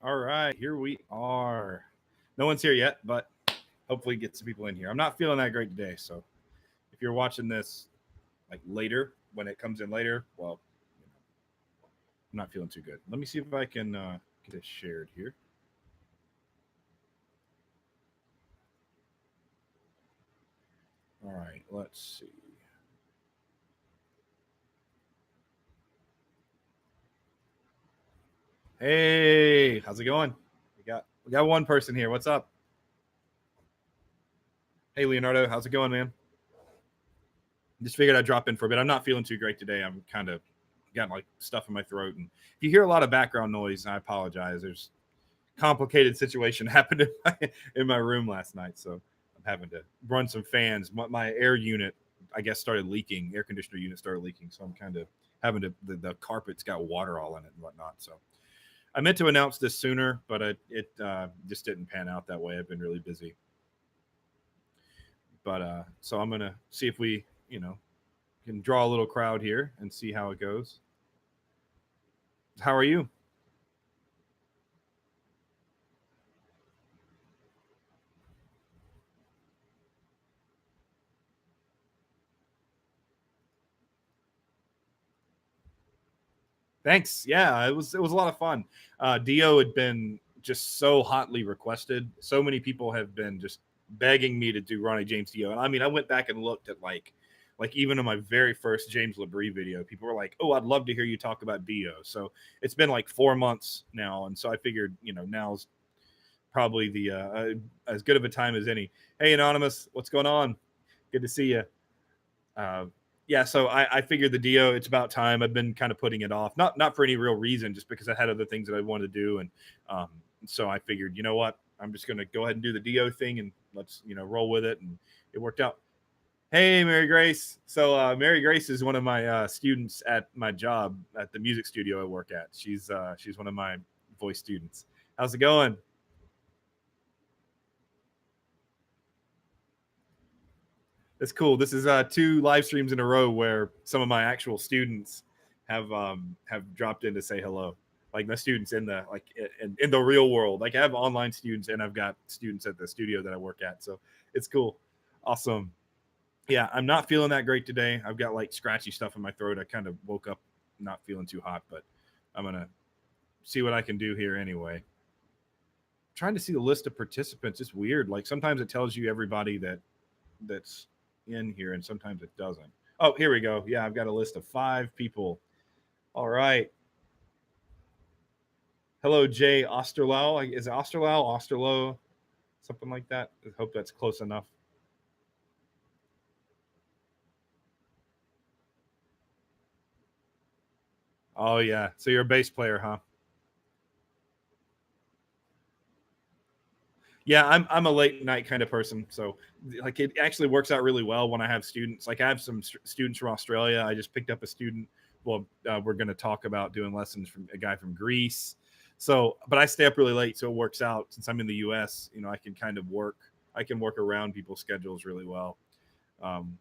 All right, here we are. No one's here yet, but hopefully get some people in here. I'm not feeling that great today, so if you're watching this like later, when it comes in later, well, I'm not feeling too good. Let me see if I can get this shared here. All right, let's see. Hey, how's it going? We got one person here. What's up? Hey, Leonardo, how's it going, man? Just figured I'd drop in for a bit. I'm not feeling too great today. I'm kind of got like stuff in my throat, and if you hear a lot of background noise, I apologize. There's complicated situation happened in my room last night, so I'm having to run some fans. My air unit, I guess, started leaking. Air conditioner unit started leaking, so I'm kind of having to. The carpet's got water all in it and whatnot. So I meant to announce this sooner, but it just didn't pan out that way. I've been really busy, but so I'm gonna see if we, can draw a little crowd here and see how it goes. How are you? Thanks. Yeah, it was a lot of fun. Dio had been just so hotly requested. So many people have been just begging me to do Ronnie James Dio, and I mean, I went back and looked at like even in my very first James Labrie video, people were like, "Oh, I'd love to hear you talk about Dio." So it's been like 4 months now, and so I figured, now's probably the as good of a time as any. Hey, Anonymous, what's going on? Good to see you. Uh, yeah, so I figured the Dio, it's about time. I've been kind of putting it off, not for any real reason, just because I had other things that I wanted to do, and um, so I figured, you know what, I'm just going to go ahead and do the Dio thing, and let's roll with it, and it worked out. Hey, Mary Grace. So Mary Grace is one of my students at my job at the music studio I work at. She's one of my voice students. How's it going? It's cool. This is two live streams in a row where some of my actual students have dropped in to say hello. Like my students in the in the real world. Like I have online students and I've got students at the studio that I work at. So it's cool. Awesome. Yeah, I'm not feeling that great today. I've got like scratchy stuff in my throat. I kind of woke up not feeling too hot, but I'm gonna see what I can do here anyway. Trying to see the list of participants. It's weird. Like sometimes it tells you everybody that's in here, and sometimes it doesn't. Oh, here we go. Yeah, I've got a list of 5 people. All right. Hello, Jay Osterlau. Is it Osterlau? Osterloh? Something like that. I hope that's close enough. Oh yeah. So you're a bass player, huh? Yeah, I'm a late night kind of person. So like it actually works out really well when I have students. Like I have some students from Australia. I just picked up a student. Well, we're going to talk about doing lessons from a guy from Greece. So, but I stay up really late, so it works out. Since I'm in the U.S., I can kind of work. I can work around people's schedules really well. Um,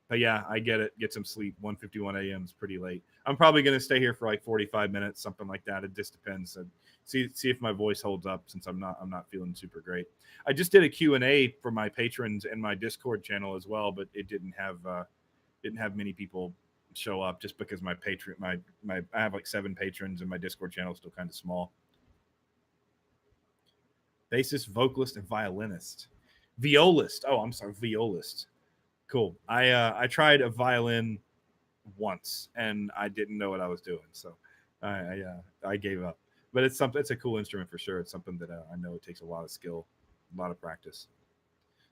but yeah, I get it. Get some sleep. 1:51 a.m. is pretty late. I'm probably going to stay here for like 45 minutes, something like that. It just depends. So see if my voice holds up since I'm not feeling super great. I just did a Q&A for my patrons and my Discord channel as well, but it didn't have many people show up just because my patron my I have like 7 patrons and my Discord channel is still kind of small. Bassist, vocalist, and violinist. Violist. Oh, I'm sorry, violist. Cool. I tried a violin once and I didn't know what I was doing, so I gave up. But it's something. It's a cool instrument for sure. It's something that I know it takes a lot of skill, a lot of practice.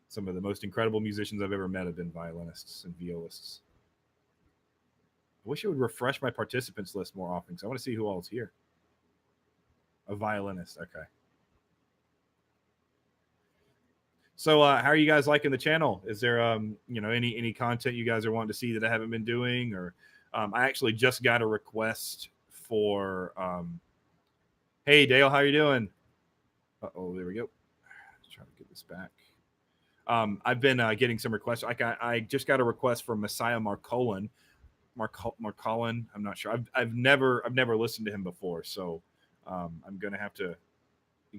Some of the most incredible musicians I've ever met have been violinists and violists. I wish it would refresh my participants list more often because I want to see who all is here. A violinist. Okay. So, how are you guys liking the channel? Is there, any content you guys are wanting to see that I haven't been doing, or I actually just got a request for. Hey, Dale, how you doing? Oh, there we go. Let's try to get this back. I've been getting some requests. I just got a request from Messiah Marcolin. Marcolin. I'm not sure. I've never listened to him before, so I'm gonna have to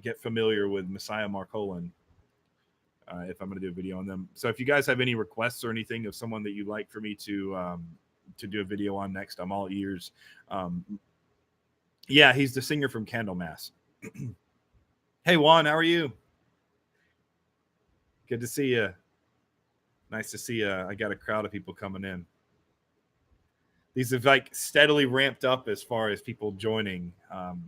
get familiar with Messiah Marcolin if I'm going to do a video on them. So if you guys have any requests or anything of someone that you'd like for me to do a video on next, I'm all ears. Yeah, he's the singer from Candlemass. Hey Juan, how are you? Good to see you. Nice to see you. I got a crowd of people coming in. These have like steadily ramped up as far as people joining.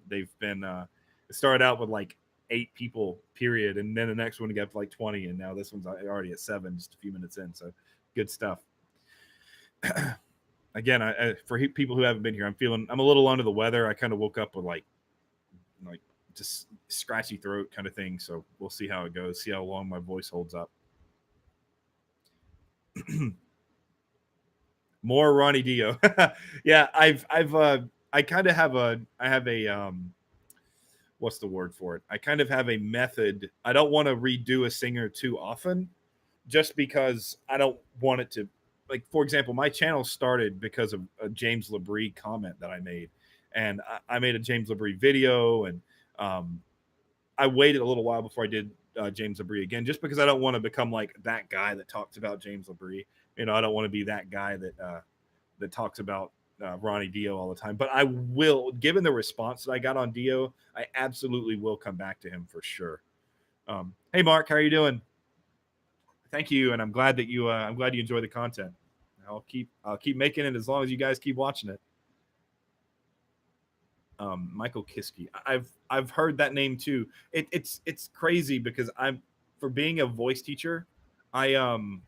They've been it started out with like 8 people, period, and then the next one got to like 20, and now this one's already at 7, just a few minutes in. So good stuff. Again, for people who haven't been here, I'm a little under the weather. I kind of woke up with like just scratchy throat kind of thing. So we'll see how it goes. See how long my voice holds up. More Ronnie Dio. Yeah, I kind of have a what's the word for it? I kind of have a method. I don't want to redo a singer too often, just because I don't want it to, like, for example, my channel started because of a James Labrie comment that I made, and I made a James Labrie video, and I waited a little while before I did James Labrie again, just because I don't want to become like that guy that talks about James Labrie. You know, I don't want to be that guy that talks about Ronnie Dio all the time. But I will, given the response that I got on Dio, I absolutely will come back to him for sure. Hey Mark, how are you doing? Thank you, and I'm glad that you enjoy the content. I'll keep making it as long as you guys keep watching it. Michael Kiske. I've heard that name too. It's crazy because for being a voice teacher, I don't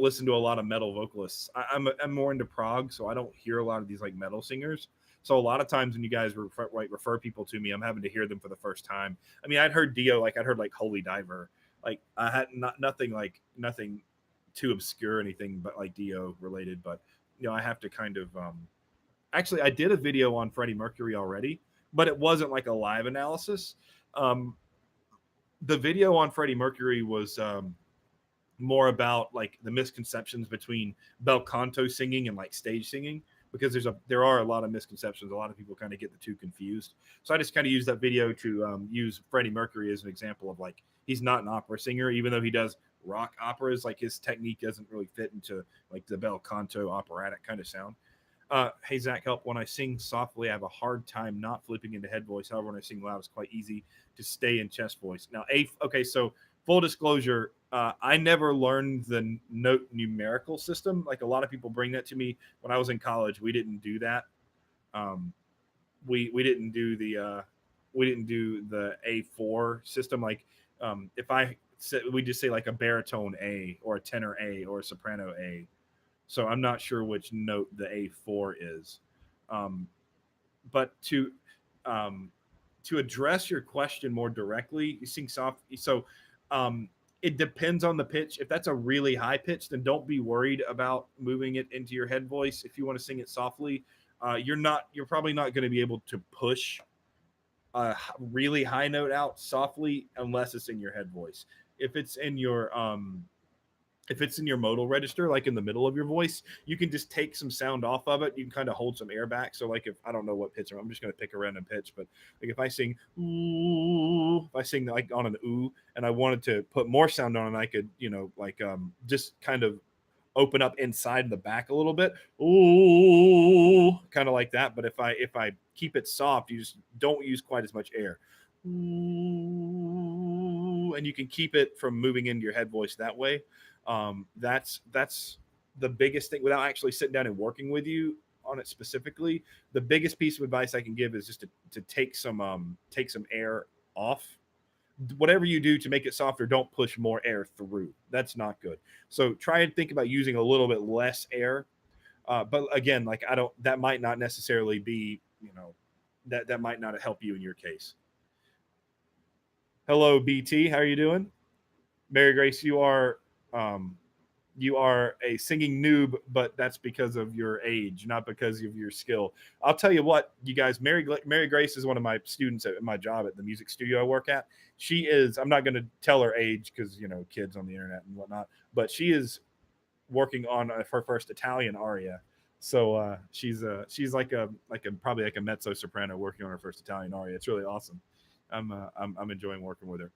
listen to a lot of metal vocalists. I'm more into prog, so I don't hear a lot of these like metal singers. So a lot of times when you guys refer people to me, I'm having to hear them for the first time. I mean, I'd heard Dio, like I'd heard like Holy Diver, like I had nothing too obscure, anything but like Dio related. But I have to kind of actually, I did a video on Freddie Mercury already, but it wasn't like a live analysis. The video on Freddie Mercury was more about like the misconceptions between bel canto singing and like stage singing, because there are a lot of misconceptions. A lot of people kind of get the two confused. So I just kind of use that video to use Freddie Mercury as an example of like, he's not an opera singer, even though he does rock operas. Like his technique doesn't really fit into like the bel canto operatic kind of sound. Hey Zach, help. When I sing softly, I have a hard time not flipping into head voice. However, when I sing loud, it's quite easy to stay in chest voice. Now, okay, so full disclosure, I never learned the note numerical system. Like a lot of people bring that to me. When I was in college, we didn't do that. We didn't do the A4 system. Like if I said, we just say like a baritone A or a tenor A or a soprano A. So I'm not sure which note the A4 is. But to address your question more directly, you sing soft. So it depends on the pitch. If that's a really high pitch, then don't be worried about moving it into your head voice. If you want to sing it softly, you're probably not going to be able to push a really high note out softly unless it's in your head voice. If it's in your modal register, like in the middle of your voice, you can just take some sound off of it. You can kind of hold some air back. So like if I don't know what pitch, I'm just going to pick a random pitch, but like if I sing ooh, if I sing like on an ooh and I wanted to put more sound on it, I could, just kind of open up inside the back a little bit. Ooh, kind of like that. But if I keep it soft, you just don't use quite as much air. Ooh, and you can keep it from moving into your head voice that way. That's the biggest thing, without actually sitting down and working with you on it specifically. The biggest piece of advice I can give is just to take some air off. Whatever you do to make it softer, don't push more air through. That's not good. So try and think about using a little bit less air. But again, like that might not necessarily be, that might not help you in your case. Hello, BT. How are you doing? Mary Grace, you are a singing noob, but that's because of your age, not because of your skill. I'll tell you what, you guys, Mary Grace is one of my students at my job at the music studio I work at. She is, I'm not going to tell her age because, kids on the internet and whatnot, but she is working on her first Italian aria. she's like a probably like a mezzo soprano working on her first Italian aria. It's really awesome. I'm enjoying working with her.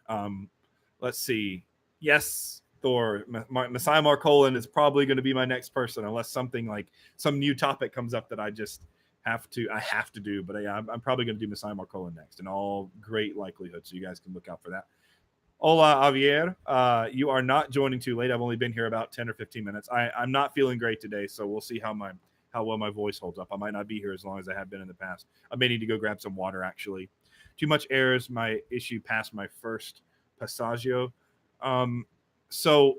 Um, let's see. Yes, Thor. Messiah Marcolin is probably going to be my next person, unless something like some new topic comes up that I have to do. But yeah, I'm probably going to do Messiah Marcolin next, in all great likelihood. So you guys can look out for that. Hola, Javier. You are not joining too late. I've only been here about 10 or 15 minutes. I'm not feeling great today, so we'll see how well my voice holds up. I might not be here as long as I have been in the past. I may need to go grab some water, actually. Too much air is my issue past my first passaggio. So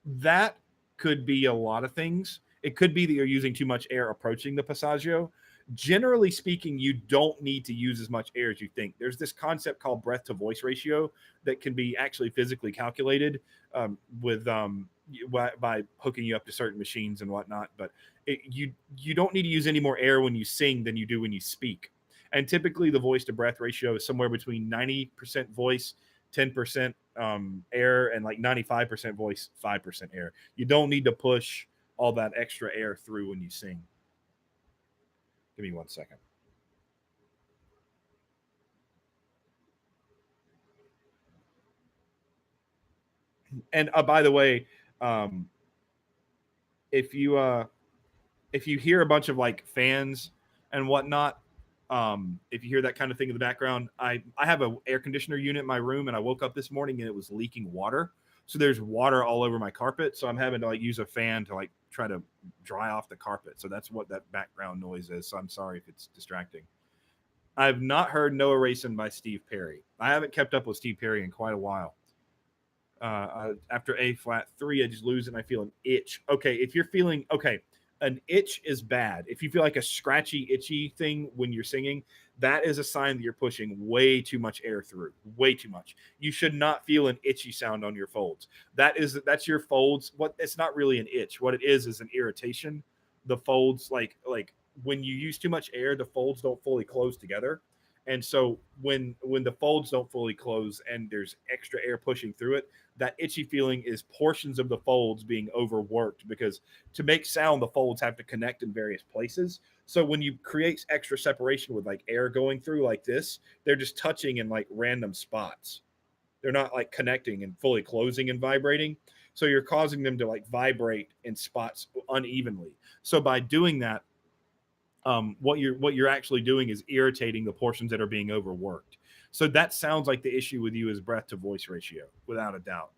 that could be a lot of things. It could be that you're using too much air approaching the passaggio. Generally speaking, you don't need to use as much air as you think. There's this concept called breath to voice ratio that can be actually physically calculated with by hooking you up to certain machines and whatnot. But you don't need to use any more air when you sing than you do when you speak. And typically, the voice to breath ratio is somewhere between 90% voice, 10% air, and like 95% voice, 5% air. You don't need to push all that extra air through when you sing. Give me 1 second. And by the way, um, if you hear a bunch of like fans and whatnot, if you hear that kind of thing in the background, I have an air conditioner unit in my room, and I woke up this morning and it was leaking water. So there's water all over my carpet. So I'm having to like use a fan to like try to dry off the carpet. So that's what that background noise is. So I'm sorry if it's distracting. I've not heard Noah Racing by Steve Perry. I haven't kept up with Steve Perry in quite a while. After A flat 3, I just lose it and I feel an itch. Okay, if you're feeling okay, an itch is bad. If you feel like a scratchy, itchy thing when you're singing, that is a sign that you're pushing way too much air through. Way too much. You should not feel an itchy sound on your folds. That's your folds. What it's not really an itch. What it is an irritation. The folds like when you use too much air, the folds don't fully close together. And so when the folds don't fully close and there's extra air pushing through it, that itchy feeling is portions of the folds being overworked, because to make sound, the folds have to connect in various places. So when you create extra separation with like air going through like this, they're just touching in like random spots. They're not like connecting and fully closing and vibrating. So you're causing them to like vibrate in spots unevenly. So by doing that, what you're actually doing is irritating the portions that are being overworked. So that sounds like the issue with you is breath to voice ratio, without a doubt.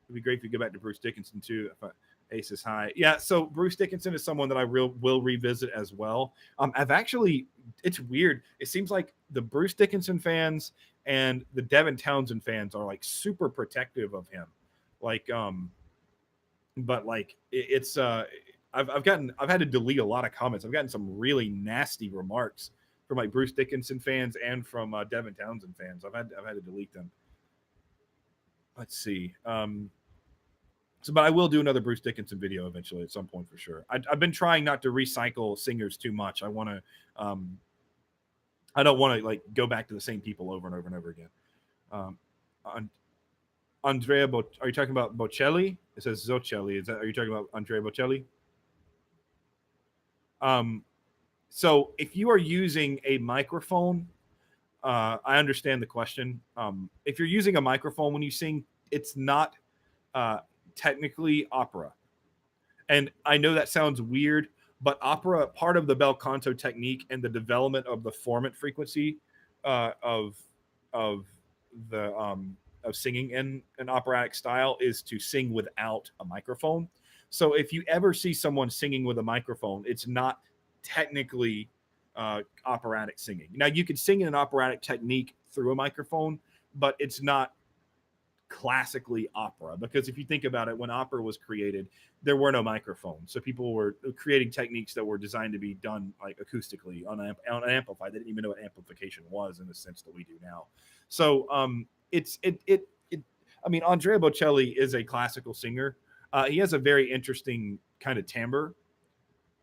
It'd be great if you go back to Bruce Dickinson too. If Ace is high, yeah. So Bruce Dickinson is someone that I will revisit as well. I've actually, it's weird. It seems like the Bruce Dickinson fans and the Devin Townsend fans are like super protective of him, like but like it's I've had to delete a lot of comments. I've gotten some really nasty remarks from like Bruce Dickinson fans and from Devin Townsend fans. I've had to delete them. Let's see. But I will do another Bruce Dickinson video eventually at some point for sure. I've been trying not to recycle singers too much. I don't want to like go back to the same people over and over and over again. Um, Andrea, are you talking about Bocelli? It says Zocelli. Are you talking about Andrea Bocelli? So if you are using a microphone, I understand the question. If you're using a microphone when you sing, it's not technically opera. And I know that sounds weird, but opera, part of the bel canto technique and the development of the formant frequency of of the of singing in an operatic style is to sing without a microphone. So if you ever see someone singing with a microphone, it's not technically operatic singing. Now you can sing in an operatic technique through a microphone, but it's not classically opera, because if you think about it, when opera was created, there were no microphones, so people were creating techniques that were designed to be done like acoustically on an amplifier. They didn't even know what amplification was in the sense that we do now. So I mean, Andrea Bocelli is a classical singer. He has a very interesting kind of timbre,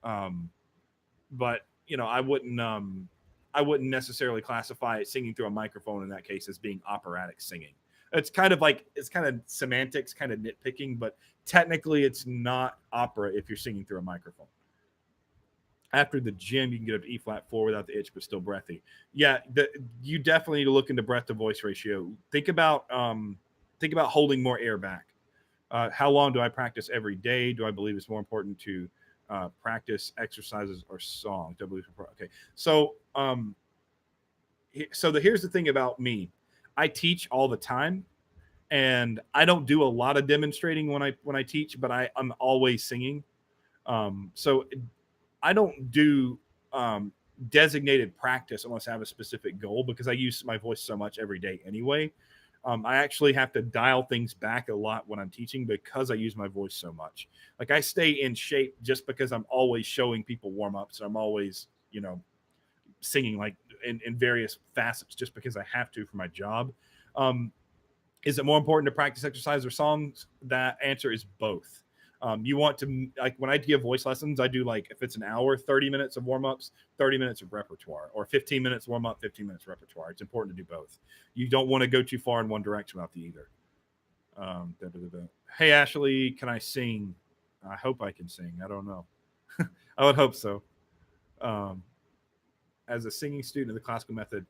but you know, I wouldn't necessarily classify singing through a microphone in that case as being operatic singing. It's kind of semantics, kind of nitpicking, but technically it's not opera if you're singing through a microphone. After the gym, you can get up to E flat 4 without the itch, but still breathy. Yeah, you definitely need to look into breath to voice ratio. Think about holding more air back. How long do I practice every day? Do I believe it's more important to practice exercises or songs? Okay, so here's the thing about me. I teach all the time, and I don't do a lot of demonstrating when I teach, but I'm always singing. So I don't do designated practice unless I have a specific goal, because I use my voice so much every day anyway. I actually have to dial things back a lot when I'm teaching because I use my voice so much. Like, I stay in shape just because I'm always showing people warm ups. I'm always, singing like in various facets just because I have to for my job. Is it more important to practice exercise or songs? That answer is both. You want to, like, when I give voice lessons, I do, like, if it's an hour, 30 minutes of warm-ups, 30 minutes of repertoire, or 15 minutes warm-up, 15 minutes repertoire. It's important to do both. You don't want to go too far in one direction without the either. Hey, Ashley, can I sing? I hope I can sing. I don't know. I would hope so. As a singing student of the classical method,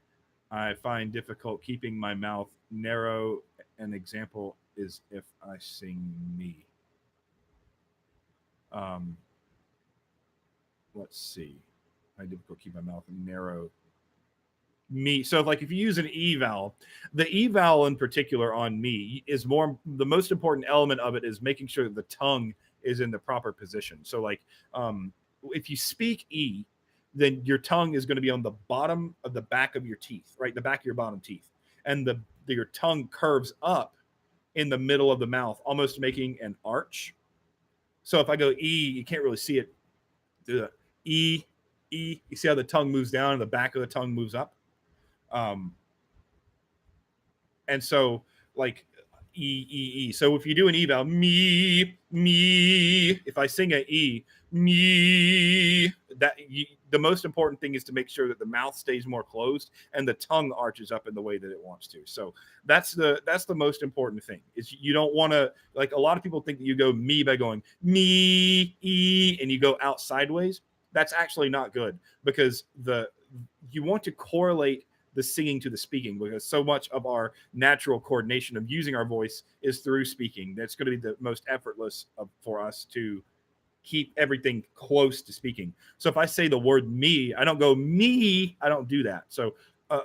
I find difficult keeping my mouth narrow. An example is if I sing me. Let's see. I difficult keep my mouth narrow. Me. So if you use an E vowel, the E vowel in particular on me is the most important element of it is making sure that the tongue is in the proper position. So if you speak E, then your tongue is going to be on the bottom of the back of your teeth, right? The back of your bottom teeth. And your tongue curves up in the middle of the mouth, almost making an arch. So if I go E, you can't really see it. E, E. You see how the tongue moves down and the back of the tongue moves up? And so, like, E, E, E. So if you do an E vowel, me, if I sing an E, me, the most important thing is to make sure that the mouth stays more closed and the tongue arches up in the way that it wants to. So that's the most important thing. Is you don't want to, like, a lot of people think that you go me by going me, E, and you go out sideways. That's actually not good, because you want to correlate the singing to the speaking, because so much of our natural coordination of using our voice is through speaking. That's going to be the most effortless for us to keep everything close to speaking. So if I say the word me, I don't go me, I don't do that. So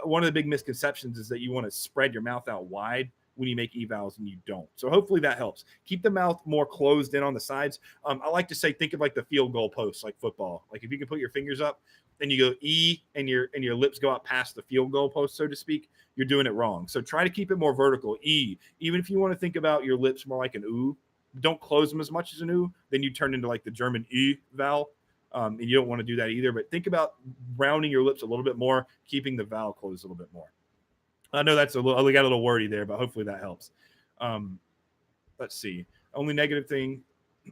one of the big misconceptions is that you want to spread your mouth out wide when you make evals, and you don't. So hopefully that helps. Keep the mouth more closed in on the sides. I like to say, think of like the field goal post, like football. Like if you can put your fingers up and you go E and your lips go out past the field goal post, so to speak, you're doing it wrong. So try to keep it more vertical. E. Even if you want to think about your lips more like an oo, don't close them as much as an oo. Then you turn into like the German E vowel. And you don't want to do that either. But think about rounding your lips a little bit more, keeping the vowel closed a little bit more. I know that's we got a little wordy there, but hopefully that helps. Let's see. Only negative thing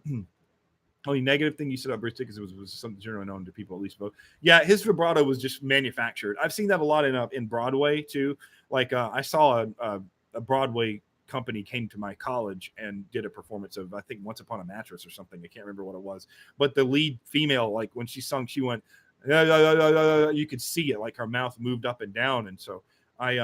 you said about Bruce Dickinson was something generally known to people, at least both. Yeah, his vibrato was just manufactured. I've seen that a lot in Broadway too. Like I saw a Broadway company came to my college and did a performance of, I think, Once Upon a Mattress or something. I can't remember what it was, but the lead female, like when she sung, she went, you could see it, like her mouth moved up and down. And so I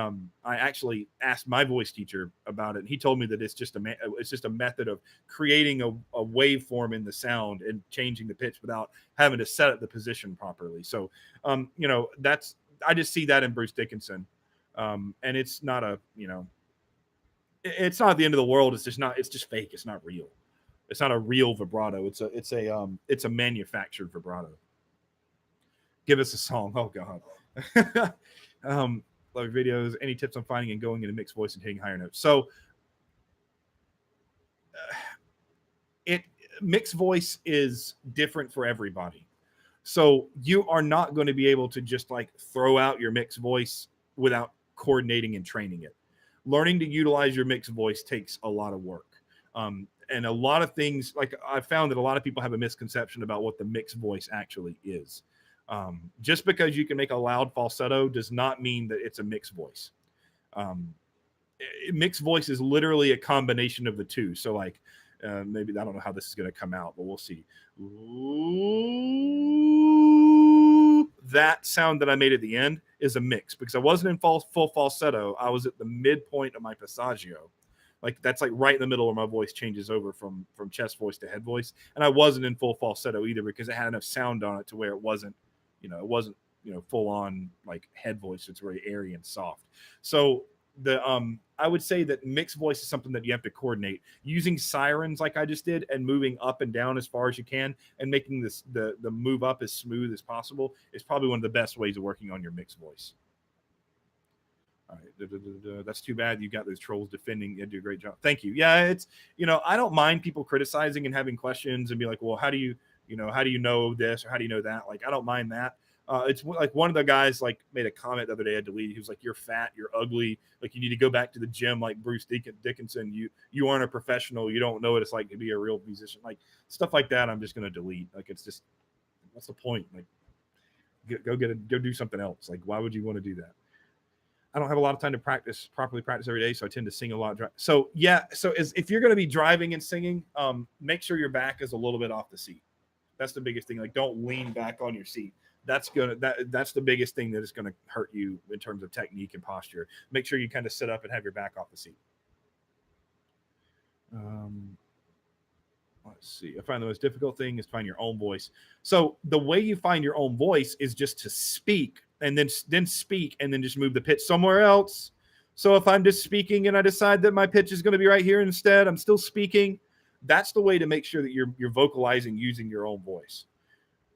actually asked my voice teacher about it, and he told me that it's just a method of creating a waveform in the sound and changing the pitch without having to set up the position properly. So, I just see that in Bruce Dickinson, and it's not it's not the end of the world. It's just fake. It's not real. It's not a real vibrato. It's a manufactured vibrato. Give us a song. Oh God. Love your videos. Any tips on finding and going into mixed voice and hitting higher notes? So mixed voice is different for everybody. So you are not going to be able to just like throw out your mixed voice without coordinating and training it. Learning to utilize your mixed voice takes a lot of work. And a lot of things, like I found that a lot of people have a misconception about what the mixed voice actually is. Just because you can make a loud falsetto does not mean that it's a mixed voice. mixed voice is literally a combination of the two. So like maybe I don't know how this is going to come out, but we'll see. Ooh, that sound that I made at the end is a mix because I wasn't in full falsetto. I was at the midpoint of my passaggio. Like that's like right in the middle where my voice changes over from chest voice to head voice, and I wasn't in full falsetto either because it had enough sound on it to where it wasn't full on like head voice. It's very airy and soft. So the I would say that mixed voice is something that you have to coordinate using sirens like I just did and moving up and down as far as you can and making this the move up as smooth as possible is probably one of the best ways of working on your mixed voice. All right, that's too bad you got those trolls defending. You do a great job. Thank you. Yeah, it's I don't mind people criticizing and having questions and be like, well, how do you know this or how do you know that? Like, I don't mind that. It's like one of the guys like made a comment the other day. I deleted. He was like, "You're fat. You're ugly. Like you need to go back to the gym." Like Bruce Dickinson. You aren't a professional. You don't know what it's like to be a real musician. Like stuff like that. I'm just gonna delete. Like it's just what's the point? Like go do something else. Like why would you want to do that? I don't have a lot of time to properly practice every day, so I tend to sing a lot. So yeah, if you're going to be driving and singing, make sure your back is a little bit off the seat. That's the biggest thing. Like don't lean back on your seat. That's the biggest thing that is going to hurt you in terms of technique and posture. Make sure you kind of sit up and have your back off the seat. Let's see. I find the most difficult thing is find your own voice. So the way you find your own voice is just to speak and then speak and then just move the pitch somewhere else. So if I'm just speaking and I decide that my pitch is going to be right here instead, I'm still speaking. That's the way to make sure that you're vocalizing using your own voice.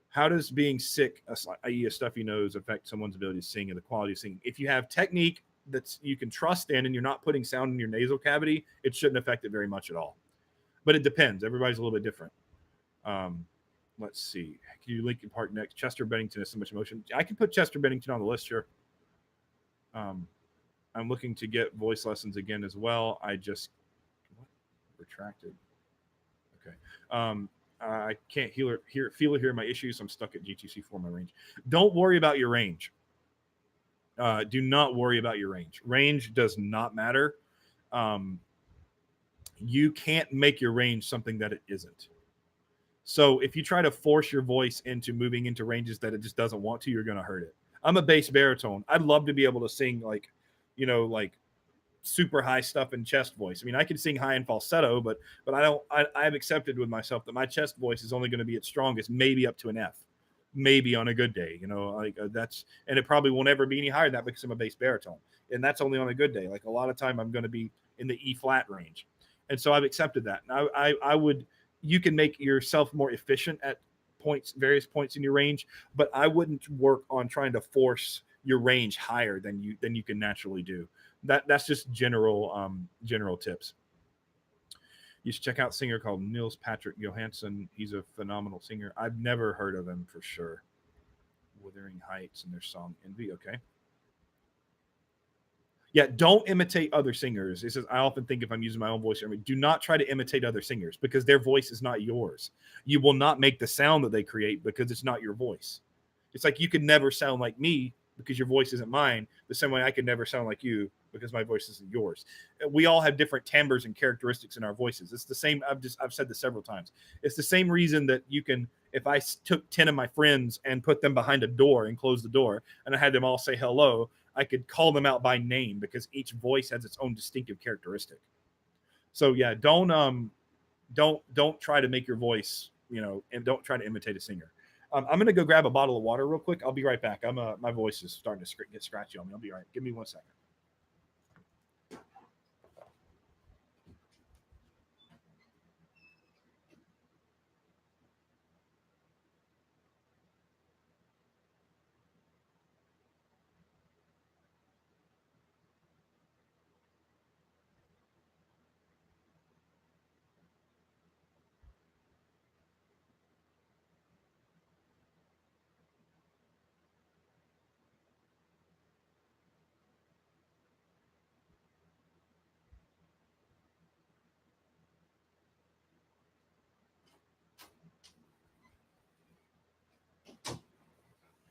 How does being sick, i.e. a stuffy nose, affect someone's ability to sing and the quality of singing? If you have technique that you can trust in and you're not putting sound in your nasal cavity, it shouldn't affect it very much at all. But it depends. Everybody's a little bit different. Let's see. Can you Linkin Park next? Chester Bennington has so much emotion. I can put Chester Bennington on the list, sure. I'm looking to get voice lessons again as well. I just retracted. Okay. I can't feel or hear my issues. So I'm stuck at GTC for my range. Don't worry about your range. Do not worry about your range. Range does not matter. You can't make your range something that it isn't. So if you try to force your voice into moving into ranges that it just doesn't want to, you're going to hurt it. I'm a bass baritone. I'd love to be able to sing like super high stuff in chest voice. I mean, I can sing high in falsetto, but I've accepted with myself that my chest voice is only going to be its strongest, maybe up to an F, maybe on a good day, and it probably won't ever be any higher than that because I'm a bass baritone. And that's only on a good day. Like a lot of time I'm going to be in the E flat range. And so I've accepted that. And you can make yourself more efficient at various points in your range, but I wouldn't work on trying to force your range higher than you can naturally do. That's just general tips. You should check out a singer called Nils Patrick Johansson. He's a phenomenal singer. I've never heard of him for sure. Wuthering Heights and their song Envy. Okay. Yeah, don't imitate other singers. It says, I often think if I'm using my own voice, do not try to imitate other singers because their voice is not yours. You will not make the sound that they create because it's not your voice. It's like you could never sound like me because your voice isn't mine, the same way I could never sound like you because my voice isn't yours. We all have different timbres and characteristics in our voices. It's the same. I've said this several times. It's the same reason that you can, if I took 10 of my friends and put them behind a door and closed the door and I had them all say hello, I could call them out by name because each voice has its own distinctive characteristic. So yeah, don't try to make your voice, and don't try to imitate a singer. I'm going to go grab a bottle of water real quick. I'll be right back. My voice is starting to get scratchy on me. I'll be all right. Give me 1 second.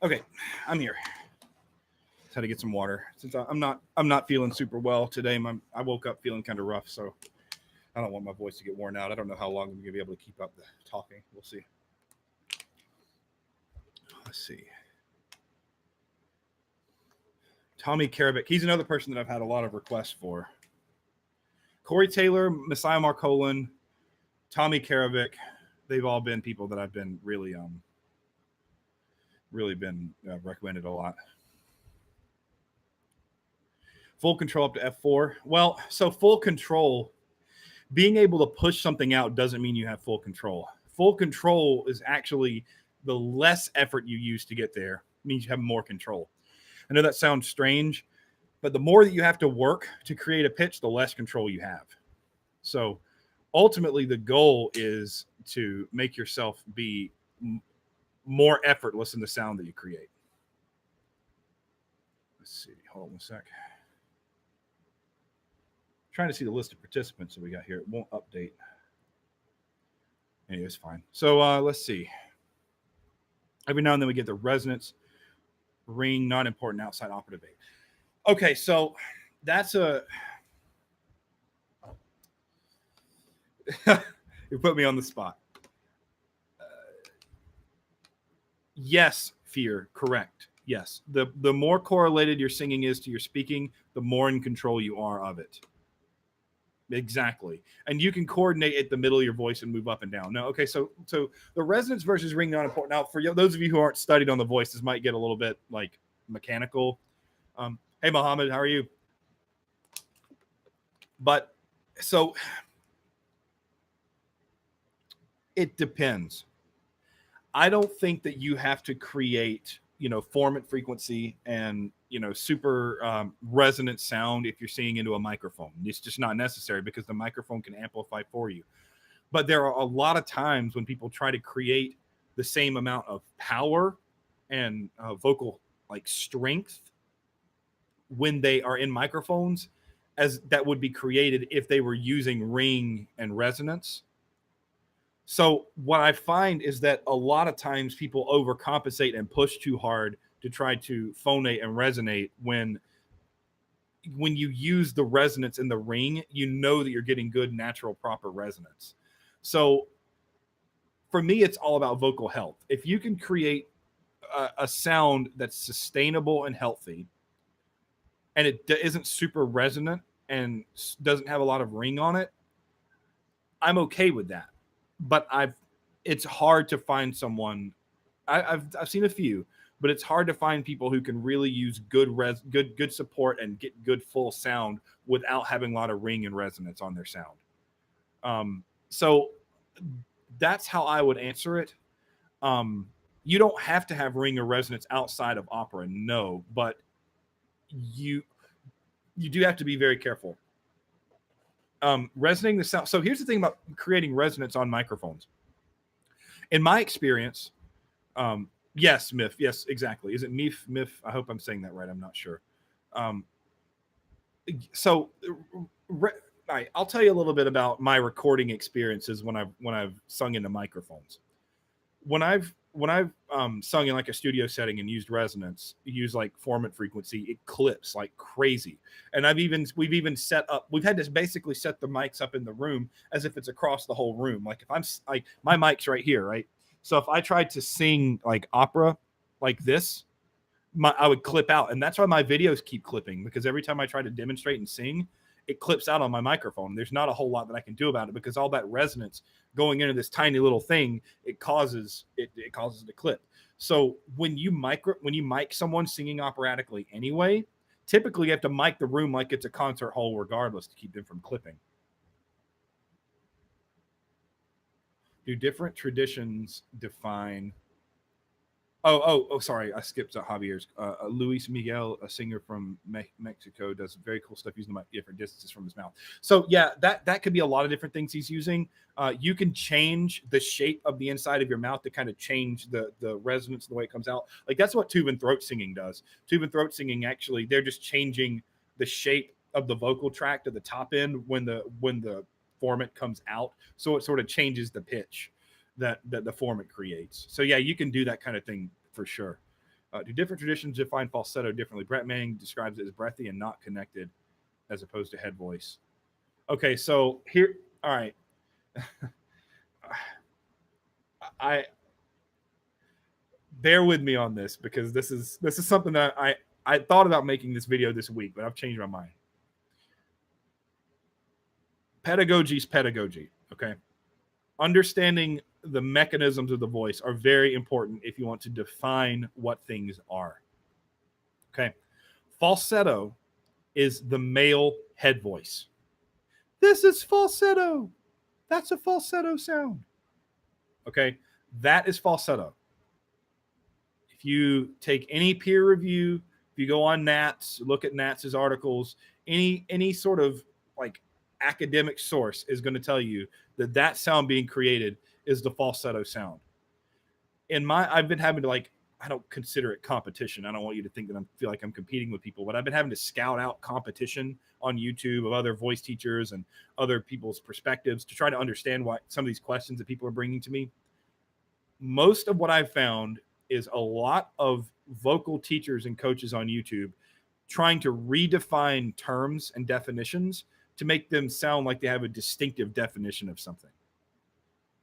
Okay, I'm here. Had to get some water since I'm not feeling super well today. I woke up feeling kind of rough, so I don't want my voice to get worn out. I don't know how long I'm gonna be able to keep up the talking. We'll see. Let's see. Tommy Karabic. He's another person that I've had a lot of requests for. Corey Taylor, Messiah Marcolin, Tommy Karavic. They've all been people that I've been really been recommended a lot. Full control up to F4. Well, so full control, being able to push something out doesn't mean you have full control. Full control is actually the less effort you use to get there means you have more control. I know that sounds strange, but the more that you have to work to create a pitch, the less control you have. So ultimately the goal is to make yourself be more effortless in the sound that you create. Let's see. Hold on one sec. Trying to see the list of participants that we got here. It won't update. Anyway, it's fine. So let's see. Every now and then we get the resonance, ring, not important, outside opera debate. Okay, so that's a... You put me on the spot. Yes, fear, correct. Yes. The more correlated your singing is to your speaking, the more in control you are of it. Exactly. And you can coordinate at the middle of your voice and move up and down. No, okay, so the resonance versus ring, not important. Now, for those of you who aren't studied on the voice, this might get a little bit like mechanical. Hey, Mohammed, how are you? But so it depends. I don't think that you have to create, formant frequency and, super resonant sound if you're singing into a microphone. It's just not necessary because the microphone can amplify for you. But there are a lot of times when people try to create the same amount of power and vocal like strength when they are in microphones as that would be created if they were using ring and resonance. So what I find is that a lot of times people overcompensate and push too hard to try to phonate and resonate when you use the resonance in the ring, you know that you're getting good, natural, proper resonance. So for me, it's all about vocal health. If you can create a sound that's sustainable and healthy, and it isn't super resonant and doesn't have a lot of ring on it, I'm okay with that. But it's hard to find someone. I've seen a few, but it's hard to find people who can really use good support and get good full sound without having a lot of ring and resonance on their sound. So that's how I would answer it. You don't have to have ring or resonance outside of opera, no, but you do have to be very careful. Resonating the sound. So here's the thing about creating resonance on microphones. In my experience, yes, Miff. Yes, exactly. Is it Miff? Miff? I hope I'm saying that right. I'm not sure. I'll tell you a little bit about my recording experiences when I've sung into microphones. When I've sung in like a studio setting and used resonance, use like formant frequency, it clips like crazy. And we've even set up, we've had to basically set the mics up in the room as if it's across the whole room. Like if I'm like, my mic's right here, right? So if I tried to sing like opera like this, I would clip out. And that's why my videos keep clipping, because every time I try to demonstrate and sing, it clips out on my microphone. There's not a whole lot that I can do about it because all that resonance going into this tiny little thing, it causes it to clip. So when you mic someone singing operatically anyway, typically you have to mic the room like it's a concert hall regardless to keep them from clipping. Do different traditions define... Oh, sorry. I skipped Javier's. Luis Miguel, a singer from Mexico, does very cool stuff using different distances from his mouth. So yeah, that could be a lot of different things he's using. You can change the shape of the inside of your mouth to kind of change the resonance, the way it comes out. Like that's what tube and throat singing does. Tube and throat singing, actually, they're just changing the shape of the vocal tract at the top end when the formant comes out. So it sort of changes the pitch that the formant creates. So yeah, you can do that kind of thing for sure. Do different traditions define falsetto differently? Brett Manning describes it as breathy and not connected, as opposed to head voice. Okay, so here, all right. I bear with me on this because this is something that I thought about making this video this week, but I've changed my mind. Pedagogy is pedagogy. Okay, understanding the mechanisms of the voice are very important if you want to define what things are. Okay, falsetto is the male head voice. This is falsetto. That's a falsetto sound. Okay, that is falsetto. If you take any peer review, if you go on Nats, look at Nats's articles, any sort of like academic source is going to tell you that that sound being created is the falsetto sound. I've been having to I don't consider it competition. I don't want you to think that I feel like I'm competing with people, but I've been having to scout out competition on YouTube of other voice teachers and other people's perspectives to try to understand why some of these questions that people are bringing to me. Most of what I've found is a lot of vocal teachers and coaches on YouTube trying to redefine terms and definitions to make them sound like they have a distinctive definition of something.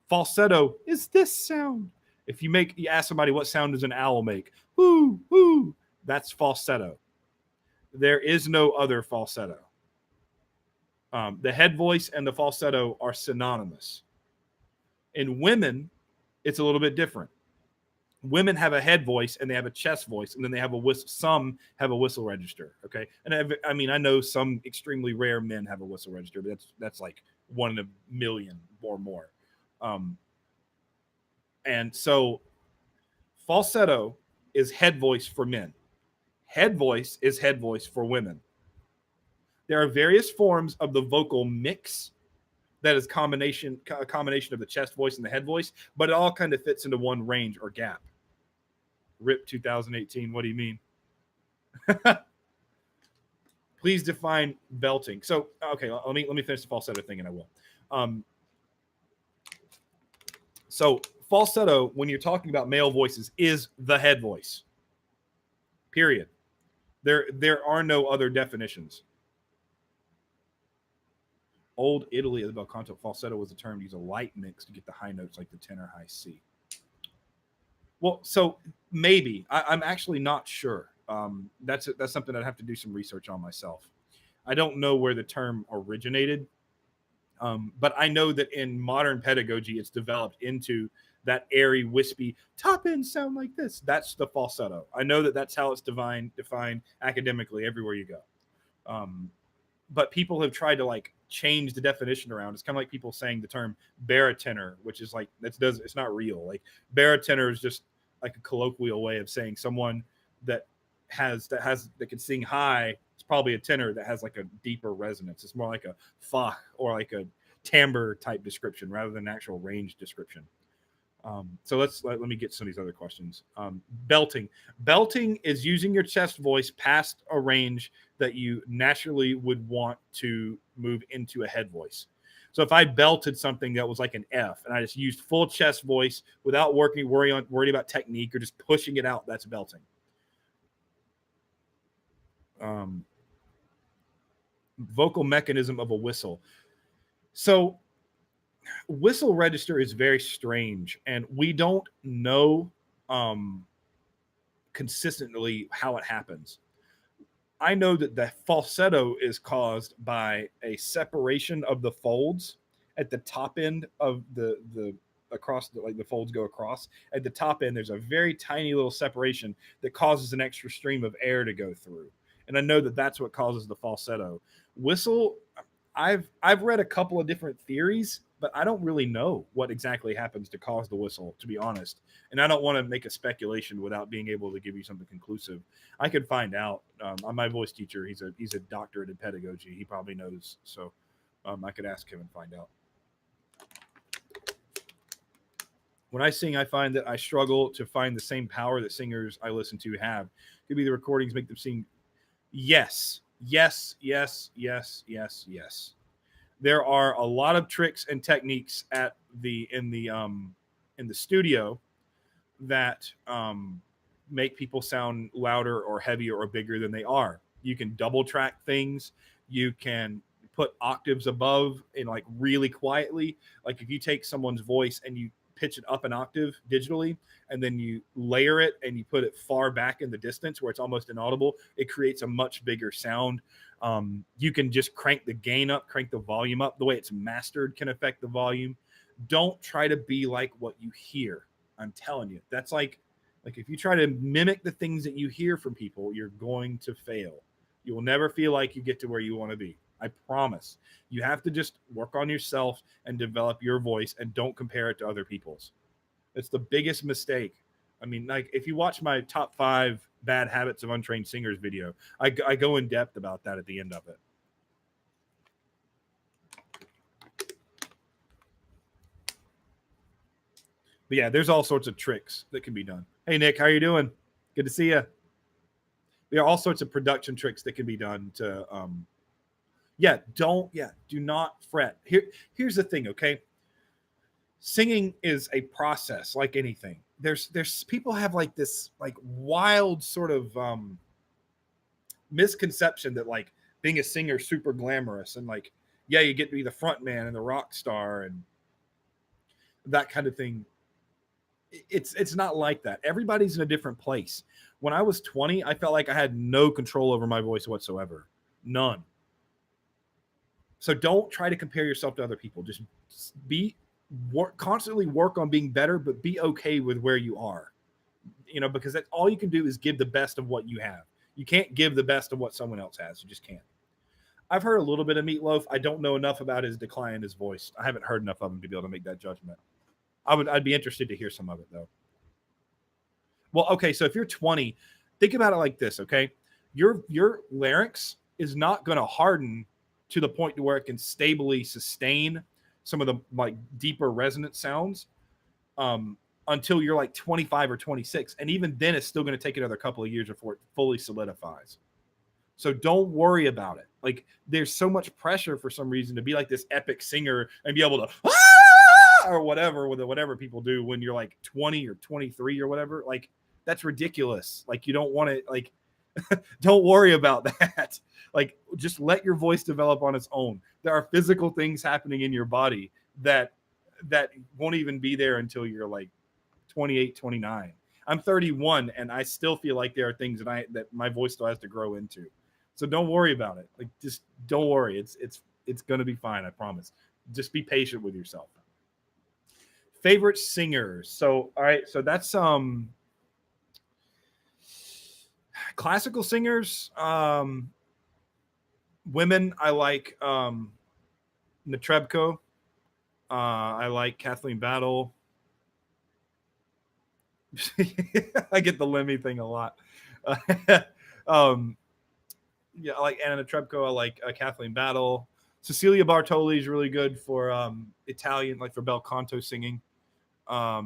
Falsetto is this sound. If you ask somebody what sound does an owl make, whoo, whoo, that's falsetto. There is no other falsetto. The head voice and the falsetto are synonymous. In women, it's a little bit different. Women have a head voice and they have a chest voice, and then they have a whistle. Some have a whistle register. Okay, and I know some extremely rare men have a whistle register, but that's like 1 in a million or more. And so falsetto is head voice for men. Head voice is head voice for women. There are various forms of the vocal mix that is a combination of the chest voice and the head voice, but it all kind of fits into one range or gap. RIP 2018. What do you mean? Please define belting. So, okay, let me finish the falsetto thing, and I will. So falsetto, when you're talking about male voices, is the head voice. Period. There are no other definitions. Old Italy, the bel canto, falsetto was a term to use a light mix to get the high notes like the tenor, high C. Well, so maybe I'm actually not sure. That's something I'd have to do some research on myself. I don't know where the term originated, but I know that in modern pedagogy, it's developed into that airy, wispy top end sound like this. That's the falsetto. I know that that's how it's defined academically everywhere you go. But people have tried to change the definition around. It's kind of like people saying the term barotenor, which is it's not real. Like barotenor is just like a colloquial way of saying someone that can sing high. It's probably a tenor that has like a deeper resonance. It's more like a fa or like a timbre type description rather than an actual range description. So let me get some of these other questions. Belting is using your chest voice past a range that you naturally would want to move into a head voice. So if I belted something that was like an F and I just used full chest voice without worried about technique or just pushing it out, that's belting. Vocal mechanism of a whistle. So whistle register is very strange, and we don't know consistently how it happens. I know that the falsetto is caused by a separation of the folds at the top end of the folds go across. At the top end, there's a very tiny little separation that causes an extra stream of air to go through. And I know that that's what causes the falsetto. Whistle, I've read a couple of different theories, but I don't really know what exactly happens to cause the whistle, to be honest. And I don't want to make a speculation without being able to give you something conclusive. I could find out. My voice teacher, he's a doctorate in pedagogy. He probably knows. So I could ask him and find out. When I sing, I find that I struggle to find the same power that singers I listen to have. Could be the recordings make them sing. Yes. There are a lot of tricks and techniques in the studio that make people sound louder or heavier or bigger than they are. You can double track things. You can put octaves above and like really quietly. Like if you take someone's voice and you pitch it up an octave digitally and then you layer it and you put it far back in the distance where it's almost inaudible, it creates a much bigger sound. You can just crank the gain up, crank the volume up. The way it's mastered can affect the volume. Don't try to be like what you hear. I'm telling you, that's like if you try to mimic the things that you hear from people, you're going to fail. You will never feel like you get to where you want to be. I promise. You have to just work on yourself and develop your voice and don't compare it to other people's. It's the biggest mistake. I mean, like if you watch my top 5 bad habits of untrained singers video, I go in depth about that at the end of it. But yeah, there's all sorts of tricks that can be done. Hey, Nick, how you doing? Good to see you. There are all sorts of production tricks that can be done to, do not fret. Here's the thing, okay? Singing is a process like anything. There's people have like this like wild sort of misconception that like being a singer is super glamorous and like, yeah, you get to be the front man and the rock star and that kind of thing. It's not like that. Everybody's in a different place. When I was 20, I felt like I had no control over my voice whatsoever. None. So don't try to compare yourself to other people. Just constantly work on being better, but be okay with where you are. You know, because that's all you can do is give the best of what you have. You can't give the best of what someone else has. You just can't. I've heard a little bit of Meatloaf. I don't know enough about his decline in his voice. I haven't heard enough of him to be able to make that judgment. I'd be interested to hear some of it though. Well, okay, so if you're 20, think about it like this, okay? Your larynx is not going to harden to the point to where it can stably sustain some of the like deeper resonant sounds until you're like 25 or 26, and even then, it's still going to take another couple of years before it fully solidifies. So don't worry about it. Like there's so much pressure for some reason to be like this epic singer and be able to or whatever people do when you're like 20 or 23 or whatever. Like that's ridiculous. Like you don't want to like don't worry about that. Like just let your voice develop on its own. There are physical things happening in your body that won't even be there until you're like 28, 29. I'm 31 and I still feel like there are things that my voice still has to grow into. So don't worry about it. Like just don't worry. It's going to be fine, I promise. Just be patient with yourself. Favorite singers. So all right, so that's classical singers. Women, I like Netrebko. I like Kathleen Battle. I get the Lemmy thing a lot. Yeah, I like Anna Netrebko. I like Kathleen Battle. Cecilia Bartoli is really good for Italian, like for bel canto singing. I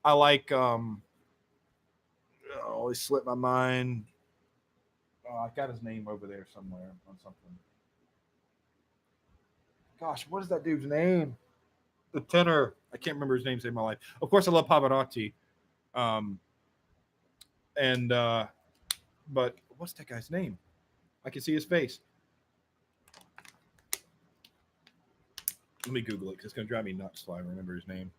like it slipped my mind. Oh, I got his name over there somewhere on something. Gosh, what is that dude's name? The tenor. I can't remember his name in my life. Of course, I love Pavarotti. But what's that guy's name? I can see his face. Let me Google it because it's going to drive me nuts so I remember his name.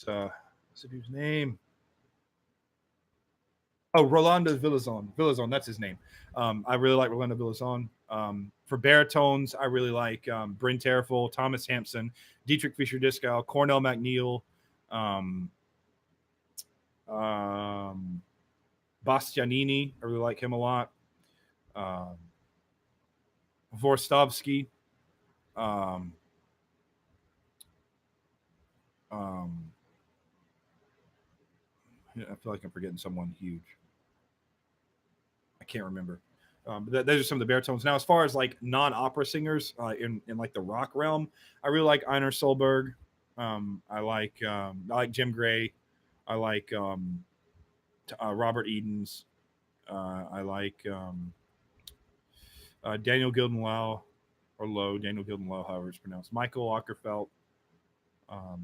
What's the dude's name? Oh, Rolando Villazon. Villazon, that's his name. I really like Rolando Villazon. For baritones, I really like Bryn Terfel, Thomas Hampson, Dietrich Fischer-Dieskau, Cornell MacNeil, Bastianini. I really like him a lot. Vorstovsky. I feel like I'm forgetting someone huge. I can't remember. Those are some of the baritones. Now, as far as like non-opera singers in like the rock realm, I really like Einar Solberg. I like Jim Gray. I like Robert Edens. I like Daniel Gilden-Lowe, or Lowe, Daniel Gilden-Lowe, however it's pronounced. Michael Ockerfeldt. I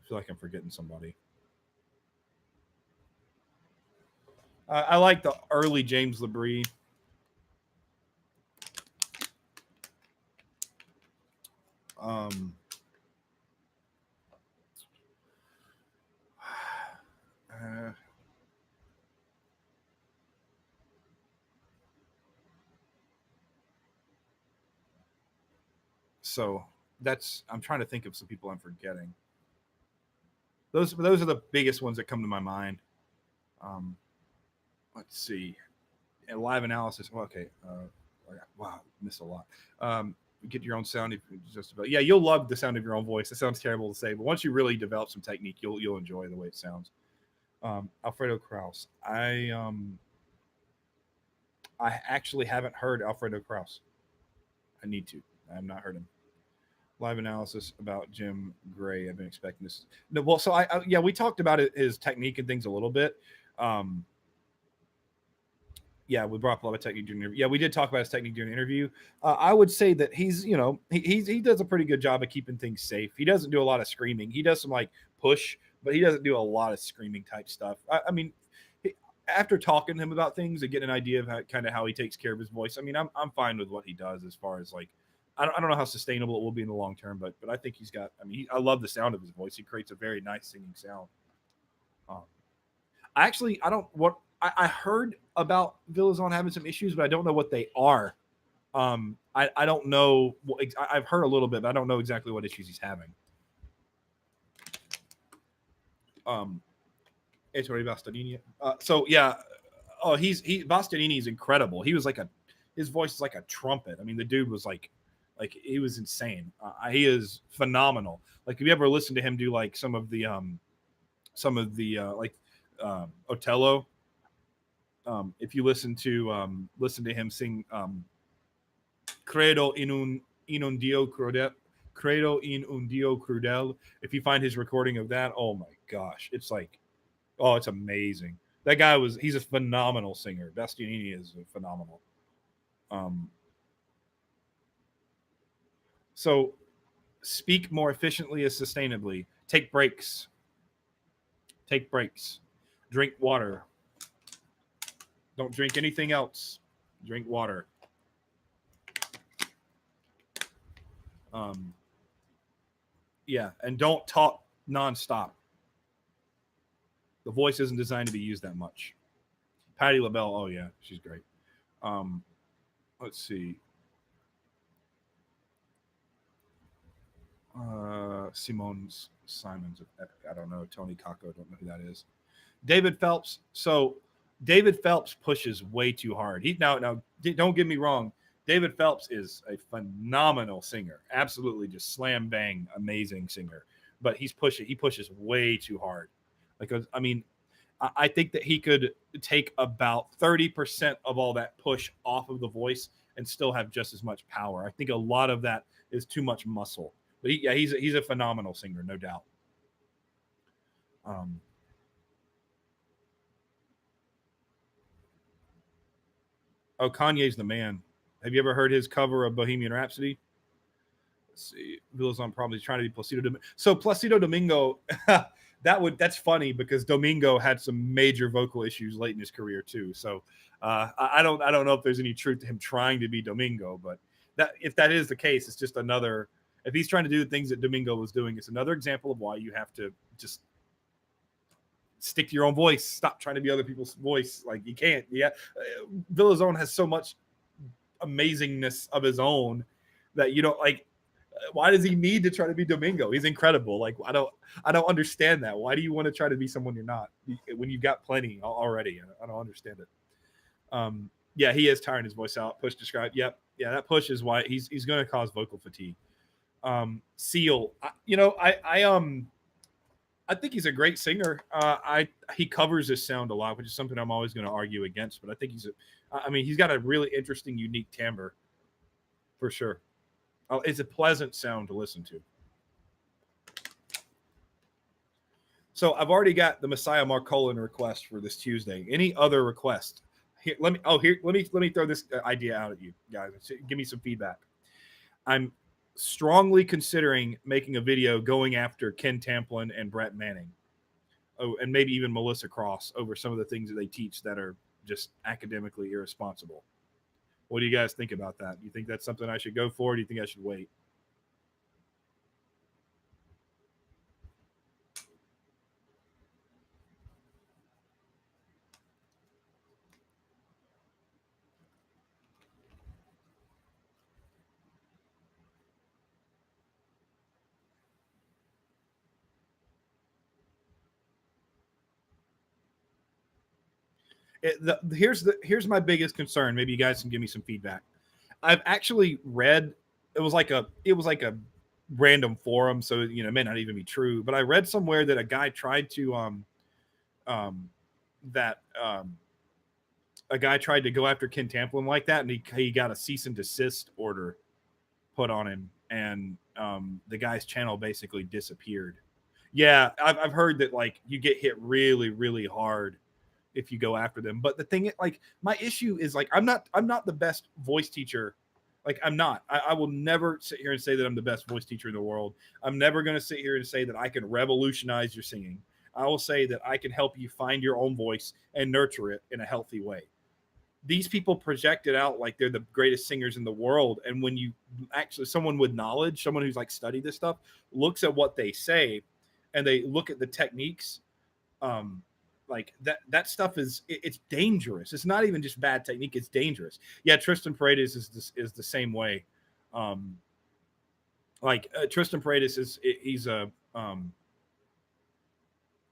feel like I'm forgetting somebody. I like the early James Labrie. So that's, I'm trying to think of some people I'm forgetting. Those are the biggest ones that come to my mind. Let's see. And live analysis. Well, okay. Wow, missed a lot. Get your own sound. If just about, yeah, you'll love the sound of your own voice. It sounds terrible to say, but once you really develop some technique, you'll enjoy the way it sounds. Alfredo Kraus. I actually haven't heard Alfredo Kraus. I need to. I have not heard him. Live analysis about Jim Gray. I've been expecting this. No, well, so yeah, we talked about his technique and things a little bit. Yeah, we brought up a lot of technique during the interview. Yeah, we did talk about his technique during the interview. I would say that he's, he does a pretty good job of keeping things safe. He doesn't do a lot of screaming. He does some like push, but he doesn't do a lot of screaming type stuff. I mean, after talking to him about things and getting an idea of how he takes care of his voice, I mean, I'm fine with what he does as far as like, I don't know how sustainable it will be in the long term, but I think he's got. I mean, I love the sound of his voice. He creates a very nice singing sound. I heard about Villazon having some issues, but I don't know what they are. I don't know. I've heard a little bit, but I don't know exactly what issues he's having. Ettore Bastianini. So yeah, Bastianini is incredible. He was like his voice is like a trumpet. I mean, the dude was like he was insane. He is phenomenal. Like, if you ever listen to him do like some of the Otello, if you listen to him sing Credo in un Dio crudel, Credo in un Dio crudel, if you find his recording of that, oh my gosh, it's like, oh, it's amazing. That guy he's a phenomenal singer. Bastianini is phenomenal. So speak more efficiently and sustainably. Take breaks. Drink water. Don't drink anything else. Drink water. Yeah, and don't talk nonstop. The voice isn't designed to be used that much. Patti LaBelle, oh yeah, she's great. Let's see. Simone Simons of Epic. I don't know. Tony Kako, don't know who that is. David Phelps. So David Phelps pushes way too hard. Now don't get me wrong. David Phelps is a phenomenal singer. Absolutely just slam bang amazing singer. But he pushes way too hard. Because I mean, I think that he could take about 30% of all that push off of the voice and still have just as much power. I think a lot of that is too much muscle. But he's a phenomenal singer, no doubt. Kanye's the man. Have you ever heard his cover of Bohemian Rhapsody? Let's see. Villazon probably trying to be Placido Domingo. So Placido Domingo, that's funny because Domingo had some major vocal issues late in his career too. So I don't know if there's any truth to him trying to be Domingo, but if that is the case, it's just another. If he's trying to do the things that Domingo was doing, it's another example of why you have to just stick to your own voice. Stop trying to be other people's voice. Like, you can't. Yeah, Villazon has so much amazingness of his own that you don't like. Why does he need to try to be Domingo? He's incredible. Like, I don't understand that. Why do you want to try to be someone you're not when you've got plenty already? I don't understand it. Yeah, he is tiring his voice out. Push described. Yep. Yeah, that push is why he's going to cause vocal fatigue. Seal. I think he's a great singer. He covers his sound a lot, which is something I'm always going to argue against. But I think he's got a really interesting, unique timbre, for sure. It's a pleasant sound to listen to. So I've already got the Messiah Marcolin request for this Tuesday. Any other request? Here, let me throw this idea out at you guys. Give me some feedback. I'm strongly considering making a video going after Ken Tamplin and Brett Manning. Oh, and maybe even Melissa Cross over some of the things that they teach that are just academically irresponsible. What do you guys think about that? Do you think that's something I should go for? Or do you think I should wait? Here's my biggest concern. Maybe you guys can give me some feedback. I've actually read it was like a random forum, so it may not even be true. But I read somewhere that a guy tried to um that a guy tried to go after Ken Tamplin like that, and he got a cease and desist order put on him, and the guy's channel basically disappeared. Yeah, I've heard that like you get hit really really hard if you go after them. But the thing, like, my issue is like I'm not the best voice teacher. Like I'm not. I will never sit here and say that I'm the best voice teacher in the world. I'm never going to sit here and say that I can revolutionize your singing. I will say that I can help you find your own voice and nurture it in a healthy way. These people project it out like they're the greatest singers in the world, and when you actually, someone with knowledge, someone who's like studied this stuff, looks at what they say and they look at the techniques, um like that stuff it's dangerous. It's not even just bad technique, it's dangerous. Yeah, Tristan Paredes is the same way. Tristan Paredes he's a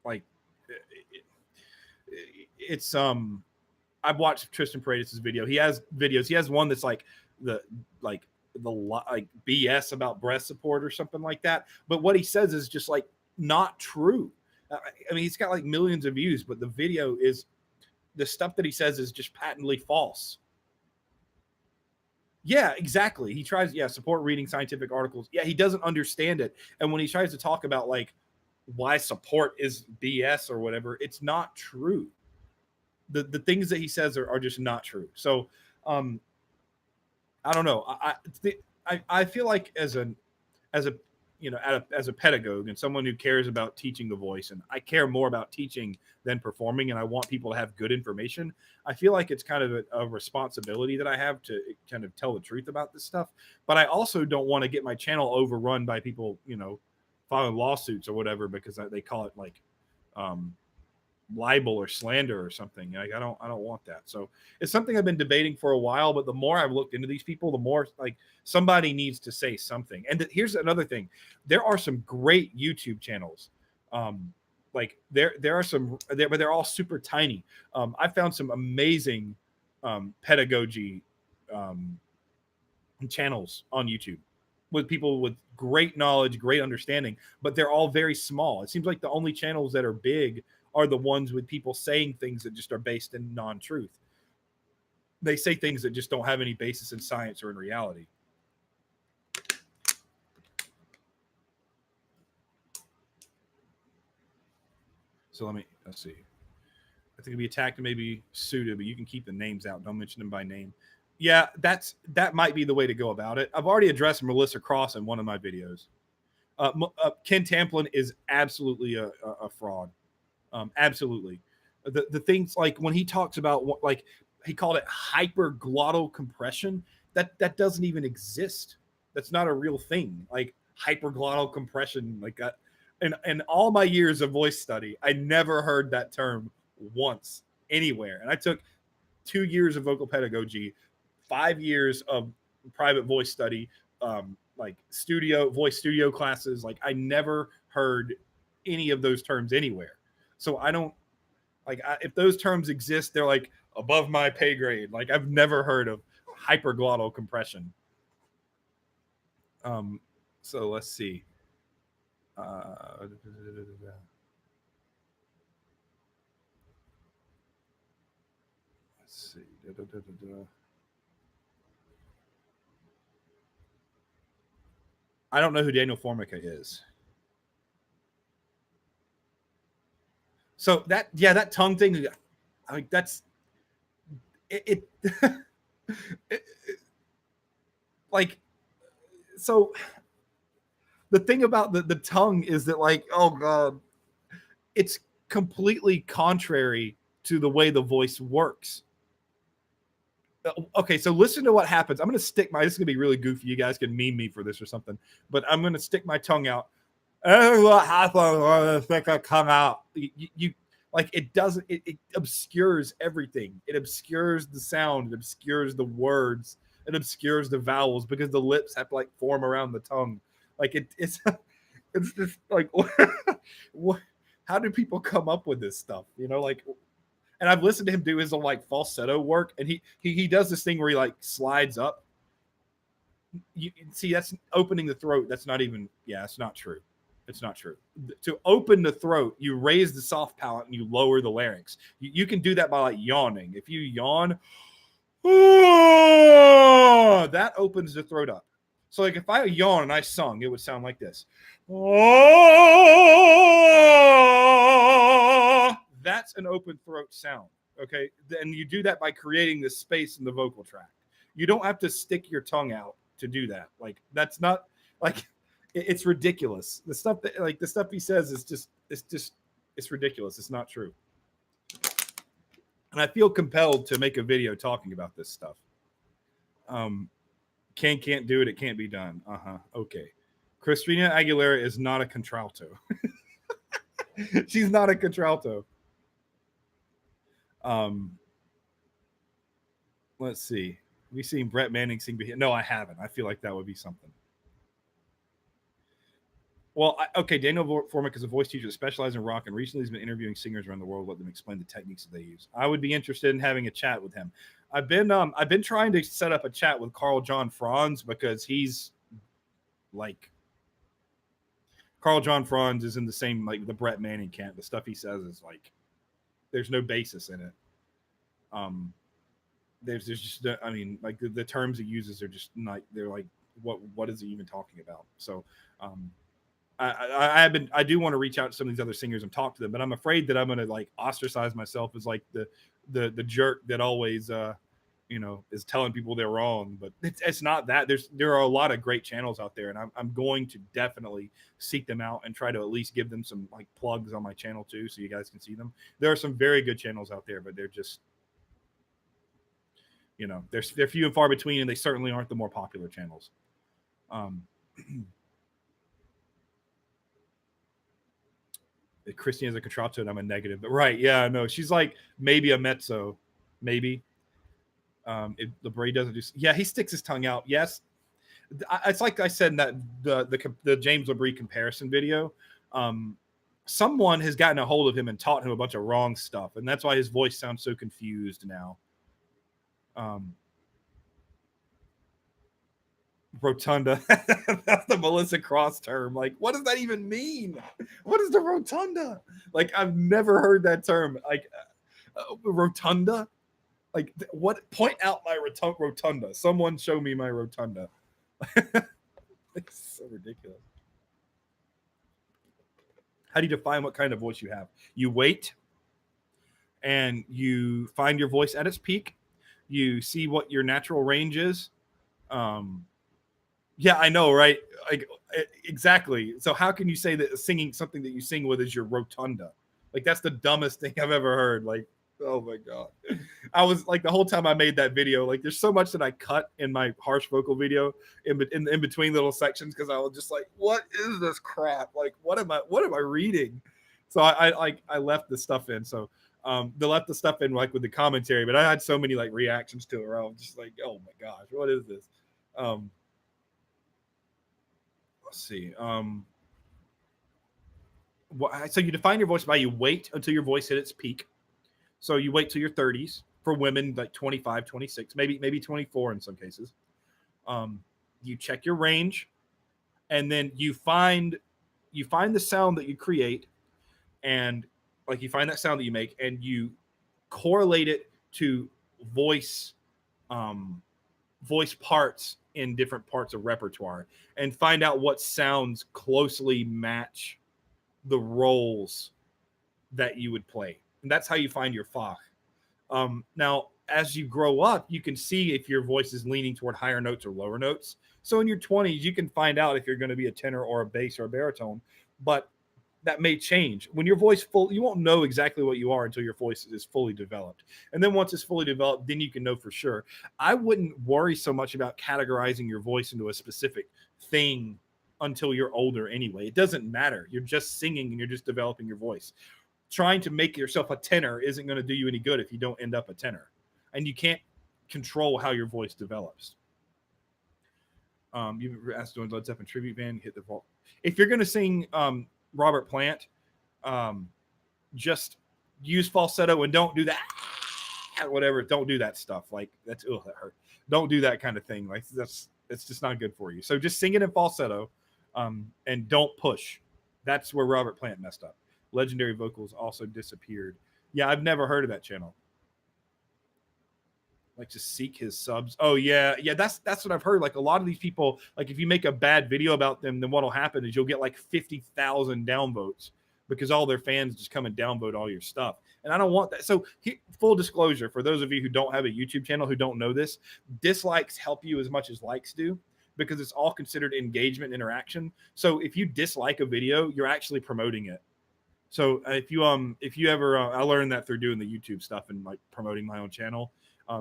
like it's I've watched Tristan Paredes' video. He has videos. He has one that's the like like BS about breast support or something like that. But what he says is just like not true. I mean, he's got like millions of views, but the video is the stuff that he says is just patently false. Yeah, exactly. He tries, support reading scientific articles. Yeah, he doesn't understand it. And when he tries to talk about like why support is BS or whatever, it's not true. The things that he says are just not true. So um I don't know. I feel like as a as a pedagogue and someone who cares about teaching the voice, and I care more about teaching than performing, and I want people to have good information. I feel like it's kind of a responsibility that I have to kind of tell the truth about this stuff. But I also don't want to get my channel overrun by people, filing lawsuits or whatever because they call it like um, libel or slander or something. Like I don't want that. So it's something I've been debating for a while, but the more I've looked into these people, the more like somebody needs to say something. And here's another thing. There are some great YouTube channels. Like there are some there, but they're all super tiny. I found some amazing pedagogy channels on YouTube with people with great knowledge, great understanding, but they're all very small. It seems like the only channels that are big are the ones with people saying things that just are based in non-truth. They say things that just don't have any basis in science or in reality. So let's see. I think it'll be attacked and maybe suited, but you can keep the names out. Don't mention them by name. Yeah, that might be the way to go about it. I've already addressed Melissa Cross in one of my videos. Ken Tamplin is absolutely a fraud. Absolutely. The things like when he talks about what, like he called it hyperglottal compression, that doesn't even exist. That's not a real thing. Like hyperglottal compression, like that. And all my years of voice study, I never heard that term once anywhere. And I took 2 years of vocal pedagogy, 5 years of private voice study, like voice studio classes. Like I never heard any of those terms anywhere. So I don't if those terms exist, they're like above my pay grade. Like I've never heard of hyperglottal compression. Um, so let's see. Let's see. I don't know who Daniel Formica is. So that tongue thing, I mean, that's it, it like, so the thing about the tongue is that, like, oh god, it's completely contrary to the way the voice works. Okay, so listen to what happens. I'm gonna stick my, this is gonna be really goofy, you guys can meme me for this or something, but I'm gonna stick my tongue out. What happened when the thing come out? You like, it doesn't, it obscures everything. It obscures the sound, it obscures the words, it obscures the vowels, because the lips have to like form around the tongue. Like it's it's just like what, how do people come up with this stuff, you know? Like, and I've listened to him do his own like falsetto work, and he does this thing where he like slides up. You see, that's opening the throat. That's not even, yeah, it's not true. It's not true. To open the throat, you raise the soft palate and you lower the larynx. You can do that by like yawning. If you yawn, that opens the throat up. So like if I yawn and I sung, it would sound like this. That's an open throat sound. Okay. And you do that by creating this space in the vocal tract. You don't have to stick your tongue out to do that. Like, that's not, like, it's ridiculous. The stuff that, like, the stuff he says is just, it's ridiculous. It's not true. And I feel compelled to make a video talking about this stuff. Can't do it. It can't be done. Okay. Christina Aguilera is not a contralto. She's not a contralto. Let's see. Have you seen Brett Manning sing? No, I haven't. I feel like that would be something. Well, okay, Daniel Formick is a voice teacher that specializes in rock, and recently has been interviewing singers around the world, let them explain the techniques that they use. I would be interested in having a chat with him. I've been trying to set up a chat with Carl John Franz, because he's like, Carl John Franz is in the same, like, the Brett Manning camp. The stuff he says is like, there's no basis in it. There's just, I mean, like, the terms he uses are just not, they're like, what is he even talking about? So, I do want to reach out to some of these other singers and talk to them, but I'm afraid that I'm going to like ostracize myself as like the jerk that always, is telling people they're wrong. But it's not that. There are a lot of great channels out there, and I'm going to definitely seek them out and try to at least give them some like plugs on my channel too, so you guys can see them. There are some very good channels out there, but they're just, they're few and far between, and they certainly aren't the more popular channels. Christine is a contralto and I'm a negative, but right. Yeah, no, she's like maybe a mezzo, maybe. If LeBray doesn't do, yeah, he sticks his tongue out. Yes. It's like I said in that, the James LeBray comparison video. Someone has gotten a hold of him and taught him a bunch of wrong stuff. And that's why his voice sounds so confused now. Rotunda. That's the Melissa Cross term. Like, what does that even mean? What is the rotunda? Like, I've never heard that term. Like, rotunda. Like, what? Point out my rotunda. Someone show me my rotunda. It's so ridiculous. How do you define what kind of voice you have? You wait, and you find your voice at its peak. You see what your natural range is. Yeah, I know, right? Like, exactly. So how can you say that singing something that you sing with is your rotunda? Like, that's the dumbest thing I've ever heard. Like, oh my god. I was like, the whole time I made that video, like, there's so much that I cut in my harsh vocal video in between little sections, because I was just like, what is this crap? Like, what am I reading? So I left the stuff in. So left the stuff in like with the commentary, but I had so many like reactions to it where I was just like, oh my gosh, what is this? Let's see. So you define your voice by you wait until your voice hit its peak. So you wait till your 30s. For women, like 25, 26, maybe 24 in some cases. You check your range, and then you find the sound that you create, and like you find that sound that you make, and you correlate it to voice parts in different parts of repertoire, and find out what sounds closely match the roles that you would play. And that's how you find your Fach. Now, as you grow up, you can see if your voice is leaning toward higher notes or lower notes. So in your 20s, you can find out if you're going to be a tenor or a bass or a baritone, but that may change. When your voice full, you won't know exactly what you are until your voice is fully developed. And then once it's fully developed, then you can know for sure. I wouldn't worry so much about categorizing your voice into a specific thing until you're older anyway. It doesn't matter. You're just singing and you're just developing your voice. Trying to make yourself a tenor isn't going to do you any good if you don't end up a tenor. And you can't control how your voice develops. You asked doing Led Zeppelin tribute band, hit the vault. If you're going to sing Robert Plant, just use falsetto and don't do that. Whatever, don't do that stuff. Like that's that hurt. Don't do that kind of thing. Like it's just not good for you. So just sing it in falsetto, and don't push. That's where Robert Plant messed up. Legendary Vocals also disappeared. Yeah, I've never heard of that channel. Like to seek his subs. Oh yeah, that's what I've heard. Like a lot of these people, like if you make a bad video about them, then what'll happen is you'll get like 50,000 downvotes because all their fans just come and downvote all your stuff. And I don't want that. So full disclosure, for those of you who don't have a YouTube channel, who don't know this, dislikes help you as much as likes do because it's all considered engagement interaction. So if you dislike a video, you're actually promoting it. So if you ever, I learned that through doing the YouTube stuff and like promoting my own channel.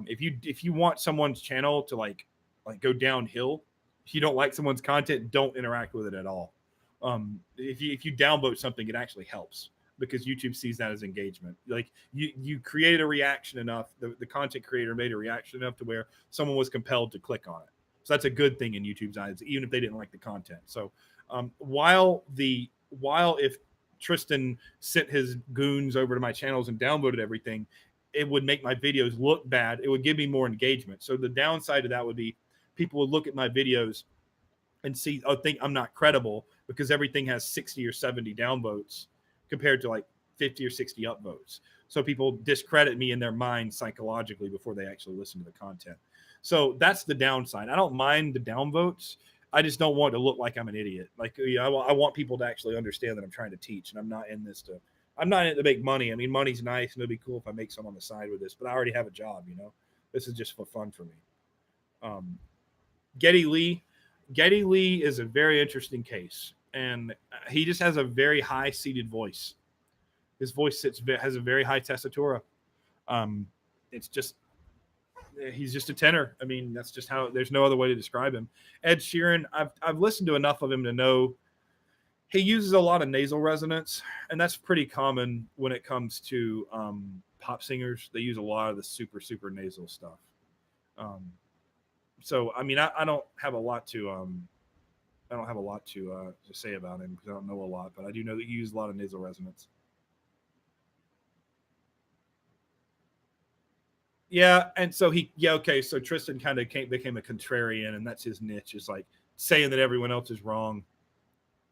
If you want someone's channel to like go downhill, if you don't like someone's content, don't interact with it at all. If you downvote something, it actually helps because YouTube sees that as engagement. Like you created a reaction enough, the content creator made a reaction enough to where someone was compelled to click on it. So that's a good thing in YouTube's eyes, even if they didn't like the content. So while if Tristan sent his goons over to my channels and downvoted everything, it would make my videos look bad. It would give me more engagement. So the downside of that would be people would look at my videos and think I'm not credible because everything has 60 or 70 downvotes compared to like 50 or 60 upvotes. So people discredit me in their mind psychologically before they actually listen to the content. So that's the downside. I don't mind the downvotes. I just don't want to look like I'm an idiot. Like I want people to actually understand that I'm trying to teach, and I'm not in it to make money. I mean, money's nice, and it'd be cool if I make some on the side with this, but I already have a job. This is just for fun for me. Geddy Lee is a very interesting case, and he just has a very high seated voice. His voice has a very high tessitura. He's just a tenor. I mean, that's just how. There's no other way to describe him. Ed Sheeran, I've listened to enough of him to know he uses a lot of nasal resonance, and that's pretty common when it comes to pop singers. They use a lot of the super nasal stuff. So I mean, I don't have a lot to say about him because I don't know a lot, but I do know that he uses a lot of nasal resonance. Yeah, and so so Tristan kind of became a contrarian, and that's his niche, is like saying that everyone else is wrong.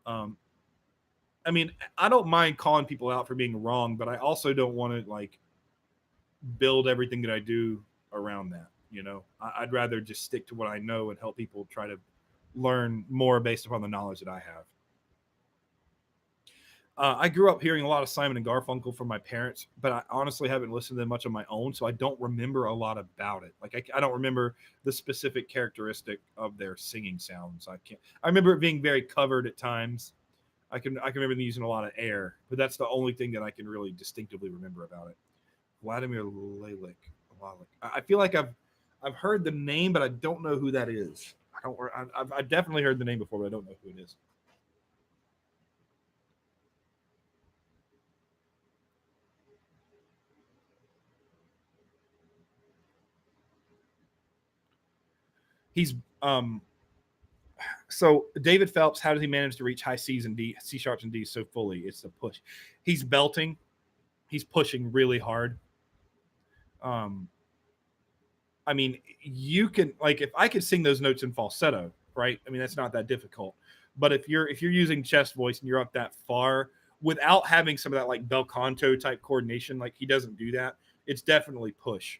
I mean, I don't mind calling people out for being wrong, but I also don't want to like build everything that I do around that. I'd rather just stick to what I know and help people try to learn more based upon the knowledge that I have. I grew up hearing a lot of Simon and Garfunkel from my parents, but I honestly haven't listened to them much on my own, so I don't remember a lot about it. Like I don't remember the specific characteristic of their singing sounds. I remember it being very covered at times. I can remember them using a lot of air, but that's the only thing that I can really distinctively remember about it. Vladimir Lalick. I feel like I've heard the name, but I don't know who that is. I've definitely heard the name before, but I don't know who it is. He's so David Phelps, how does he manage to reach high C's and C sharps and D's so fully? It's the push. He's belting. He's pushing really hard. I mean, you can like if I could sing those notes in falsetto, right? I mean, that's not that difficult. But if you're using chest voice and you're up that far without having some of that like bel canto type coordination, like he doesn't do that, it's definitely push.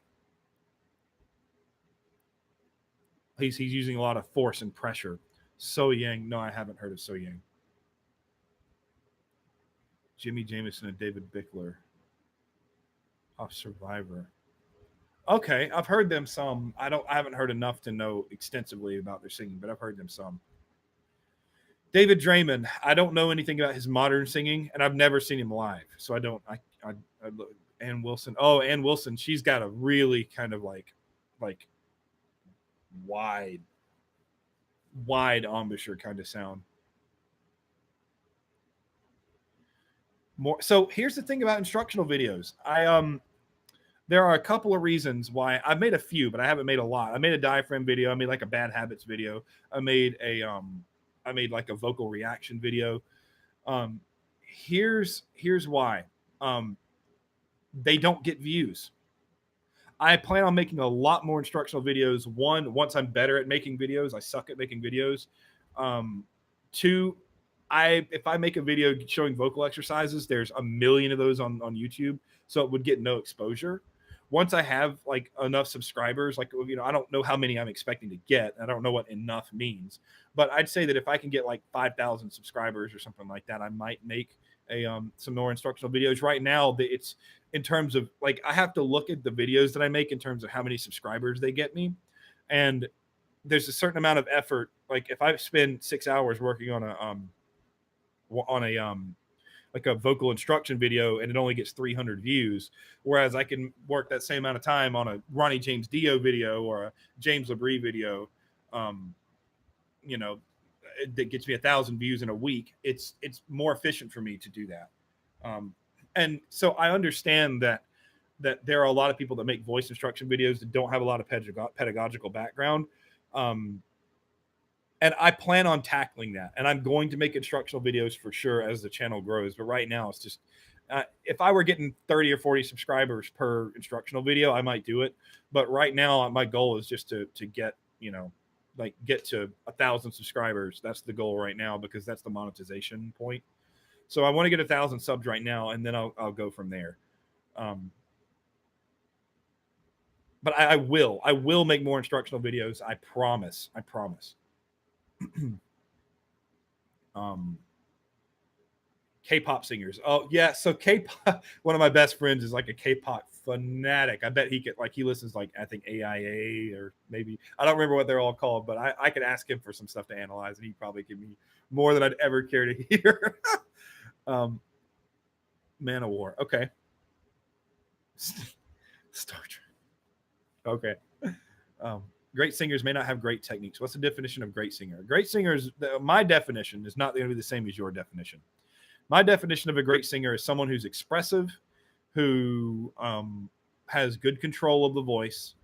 He's using a lot of force and pressure. So Yang, no, I haven't heard of So Yang. Jimmy Jameson and David Bickler off Survivor. Okay, I've heard them some. I haven't heard enough to know extensively about their singing, but I've heard them some. David Draymond, I don't know anything about his modern singing, and I've never seen him live, so I don't. I Ann Wilson. Oh, Ann Wilson, she's got a really kind of like wide, wide embouchure kind of sound. More. So here's the thing about instructional videos. There are a couple of reasons why I've made a few, but I haven't made a lot. I made a diaphragm video. I made like a bad habits video. I made like a vocal reaction video. Um, here's why. Um, they don't get views. I plan on making a lot more instructional videos. One, once I'm better at making videos, I suck at making videos. Two, if I make a video showing vocal exercises, there's a million of those on YouTube, so it would get no exposure. Once I have like enough subscribers, like I don't know how many I'm expecting to get. I don't know what enough means, but I'd say that if I can get like 5,000 subscribers or something like that, I might make some more instructional videos. Right now, it's in terms of like I have to look at the videos that I make in terms of how many subscribers they get me, and there's a certain amount of effort. Like if I spend 6 hours working on a like a vocal instruction video and it only gets 300 views, whereas I can work that same amount of time on a Ronnie James Dio video or a James Labrie video, um, that gets me 1,000 views in a week. It's more efficient for me to do that. And so I understand that there are a lot of people that make voice instruction videos that don't have a lot of pedagogical background. And I plan on tackling that. And I'm going to make instructional videos for sure as the channel grows. But right now, it's just if I were getting 30 or 40 subscribers per instructional video, I might do it. But right now, my goal is just to get get to 1,000 subscribers. That's the goal right now because that's the monetization point. So I want to get 1,000 subs right now, and then I'll go from there. But I will make more instructional videos. I promise. K-pop singers. Oh yeah, so K-pop. One of my best friends is like a K-pop fanatic. I bet he could he listens like I think AIA or maybe I don't remember what they're all called, but I could ask him for some stuff to analyze, and he'd probably give me more than I'd ever care to hear. Man of War. Okay. Star Trek. Okay. Great singers may not have great techniques. What's the definition of great singer? Great singers, my definition is not going to be the same as your definition. My definition of a great singer is someone who's expressive, who has good control of the voice,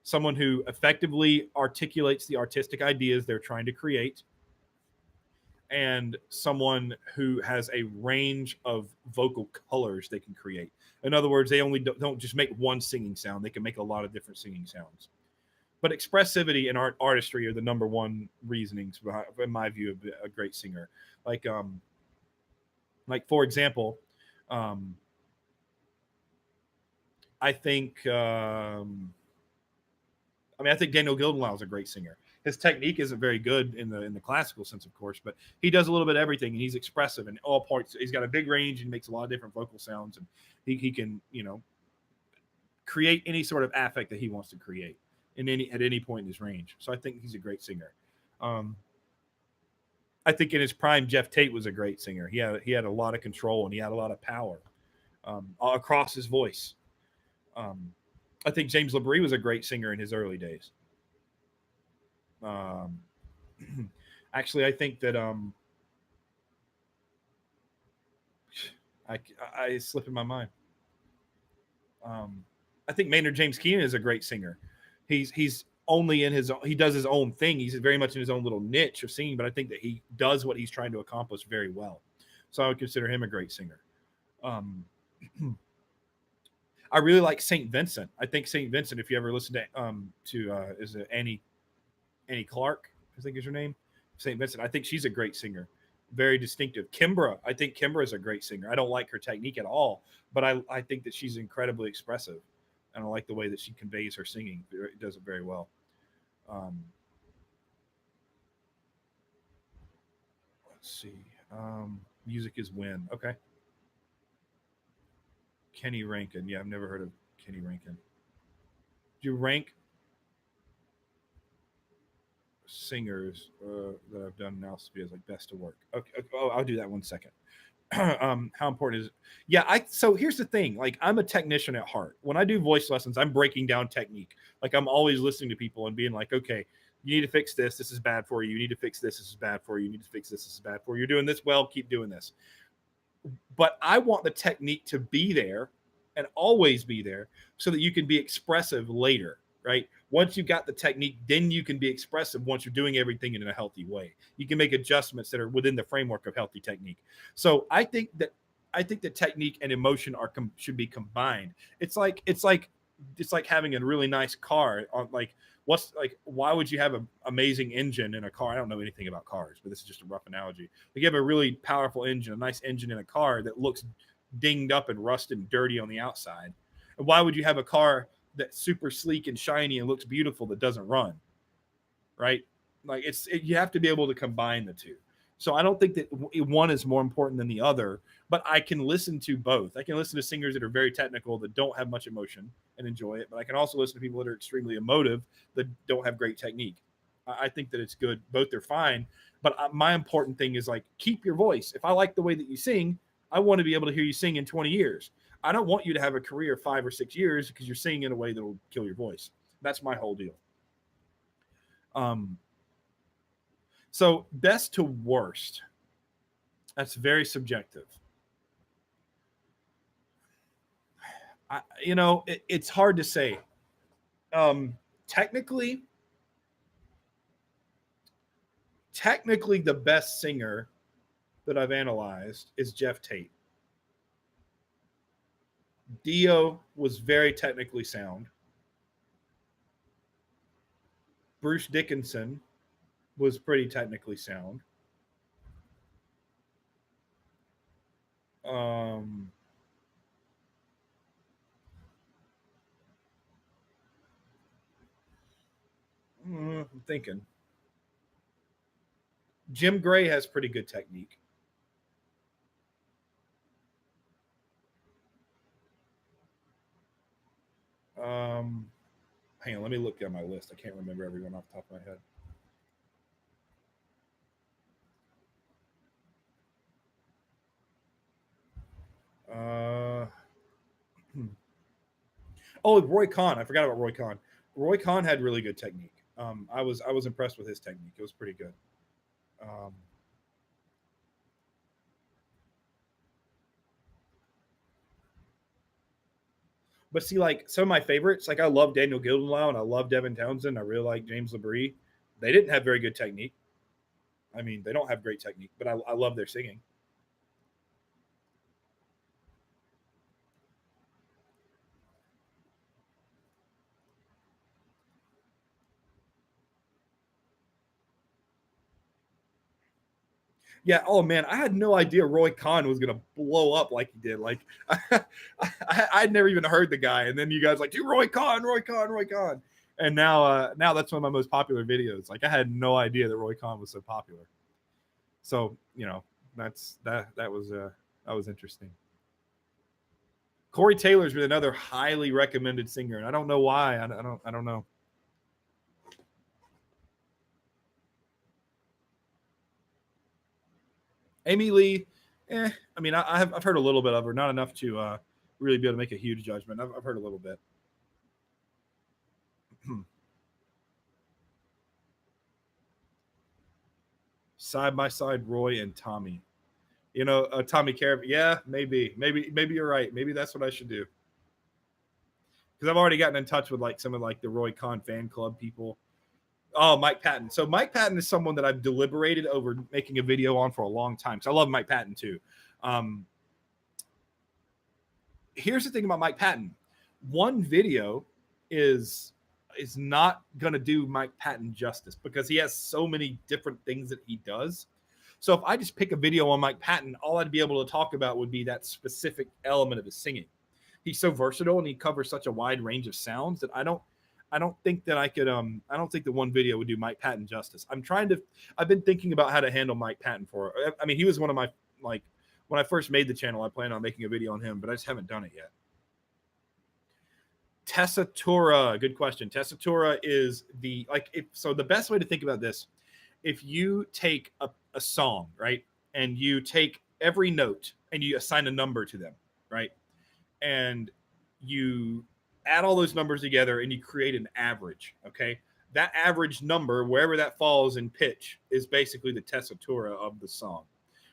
someone who effectively articulates the artistic ideas they're trying to create, and someone who has a range of vocal colors they can create. In other words, they only don't just make one singing sound. They can make a lot of different singing sounds. But expressivity and artistry are the number one reasonings behind, in my view, of a great singer. Like for example, I think I think Daniel Gildenlow is a great singer. His technique isn't very good in the classical sense, of course, but he does a little bit of everything, and he's expressive in all parts. He's got a big range and makes a lot of different vocal sounds, and he can create any sort of affect that he wants to create at any point in his range. So I think he's a great singer. I think in his prime, Jeff Tate was a great singer. He had a lot of control and he had a lot of power across his voice. I think James Labrie was a great singer in his early days. Actually, I think that I slip in my mind. I think Maynard James Keenan is a great singer. He's only in his own, he does his own thing. He's very much in his own little niche of singing, but I think that he does what he's trying to accomplish very well. So I would consider him a great singer. I really like St. Vincent. I think St. Vincent, if you ever listen to is it Annie Clark, I think is her name, St. Vincent. I think she's a great singer, very distinctive. Kimbra, I think Kimbra is a great singer. I don't like her technique at all, but I think that she's incredibly expressive, and I like the way that she conveys her singing. It does it very well. Let's see. Music is win. Okay. Kenny Rankin. Yeah, I've never heard of Kenny Rankin. Do you rank singers that I've done analysis videos like best to work? Okay, okay, oh, I'll do that 1 second. How important is it? Yeah, so here's the thing. Like, I'm a technician at heart. When I do voice lessons, I'm breaking down technique. Like, I'm always listening to people and being like, okay, you need to fix this. This is bad for you. You need to fix this. This is bad for you. You need to fix this. This is bad for you. You're doing this well. Keep doing this. But I want the technique to be there and always be there so that you can be expressive later, right? Once you've got the technique, then you can be expressive once you're doing everything in a healthy way. You can make adjustments that are within the framework of healthy technique. So I think that technique and emotion should be combined. It's like having a really nice car on, like, why would you have an amazing engine in a car? I don't know anything about cars, but this is just a rough analogy. Like, you have a really powerful engine, a nice engine in a car that looks dinged up and rusted and dirty on the outside. And why would you have a car that's super sleek and shiny and looks beautiful that doesn't run? Right? Like, you have to be able to combine the two. So I don't think that one is more important than the other, but I can listen to both. I can listen to singers that are very technical that don't have much emotion and enjoy it, but I can also listen to people that are extremely emotive that don't have great technique. I think that it's good. Both are fine, but my important thing is, like, keep your voice. If I like the way that you sing, I want to be able to hear you sing in 20 years. I don't want you to have a career of 5 or 6 years because you're singing in a way that will kill your voice. That's my whole deal. So best to worst, that's very subjective. It's hard to say. Technically, the best singer that I've analyzed is Jeff Tate. Dio was very technically sound. Bruce Dickinson was pretty technically sound. I'm thinking. Jim Gray has pretty good technique. Hang on, let me look at my list. I can't remember everyone off the top of my head. Oh, Roy Khan. I forgot about Roy Khan. Roy Khan had really good technique. I was impressed with his technique. It was pretty good. Um, but see, like, some of my favorites, like, I love Daniel Gildenlow and I love Devin Townsend. I really like James LaBrie. They didn't have very good technique. I mean, they don't have great technique, but I love their singing. Yeah. Oh man, I had no idea Roy Khan was gonna blow up like he did. Like, I'd never even heard the guy, and then you guys like, Roy Khan, Roy Khan, Roy Khan, and now that's one of my most popular videos. Like, I had no idea that Roy Khan was so popular. So that was interesting. Corey Taylor's been another highly recommended singer, and I don't know why. I don't know. Amy Lee, I mean, I've heard a little bit of her, not enough to really be able to make a huge judgment. I've heard a little bit. Side by side, Roy and Tommy. Tommy Caravan. Yeah, maybe you're right. Maybe that's what I should do, because I've already gotten in touch with, like, some of, like, the Roy Khan fan club people. Oh, Mike Patton. So Mike Patton is someone that I've deliberated over making a video on for a long time. So I love Mike Patton too. Um, Here's the thing about Mike Patton. One video is not going to do Mike Patton justice because he has so many different things that he does. So if I just pick a video on Mike Patton, all I'd be able to talk about would be that specific element of his singing. He's so versatile and he covers such a wide range of sounds that I don't think that I could I don't think that one video would do Mike Patton justice. I've been thinking about how to handle Mike Patton for. I mean, he was one of my, like, when I first made the channel, I planned on making a video on him, but I just haven't done it yet. Tessitura, good question. Tessitura is so the best way to think about this, if you take a song, right, and you take every note and you assign a number to them, right, and you add all those numbers together and you create an average, okay, that average number, wherever that falls in pitch, is basically the tessitura of the song,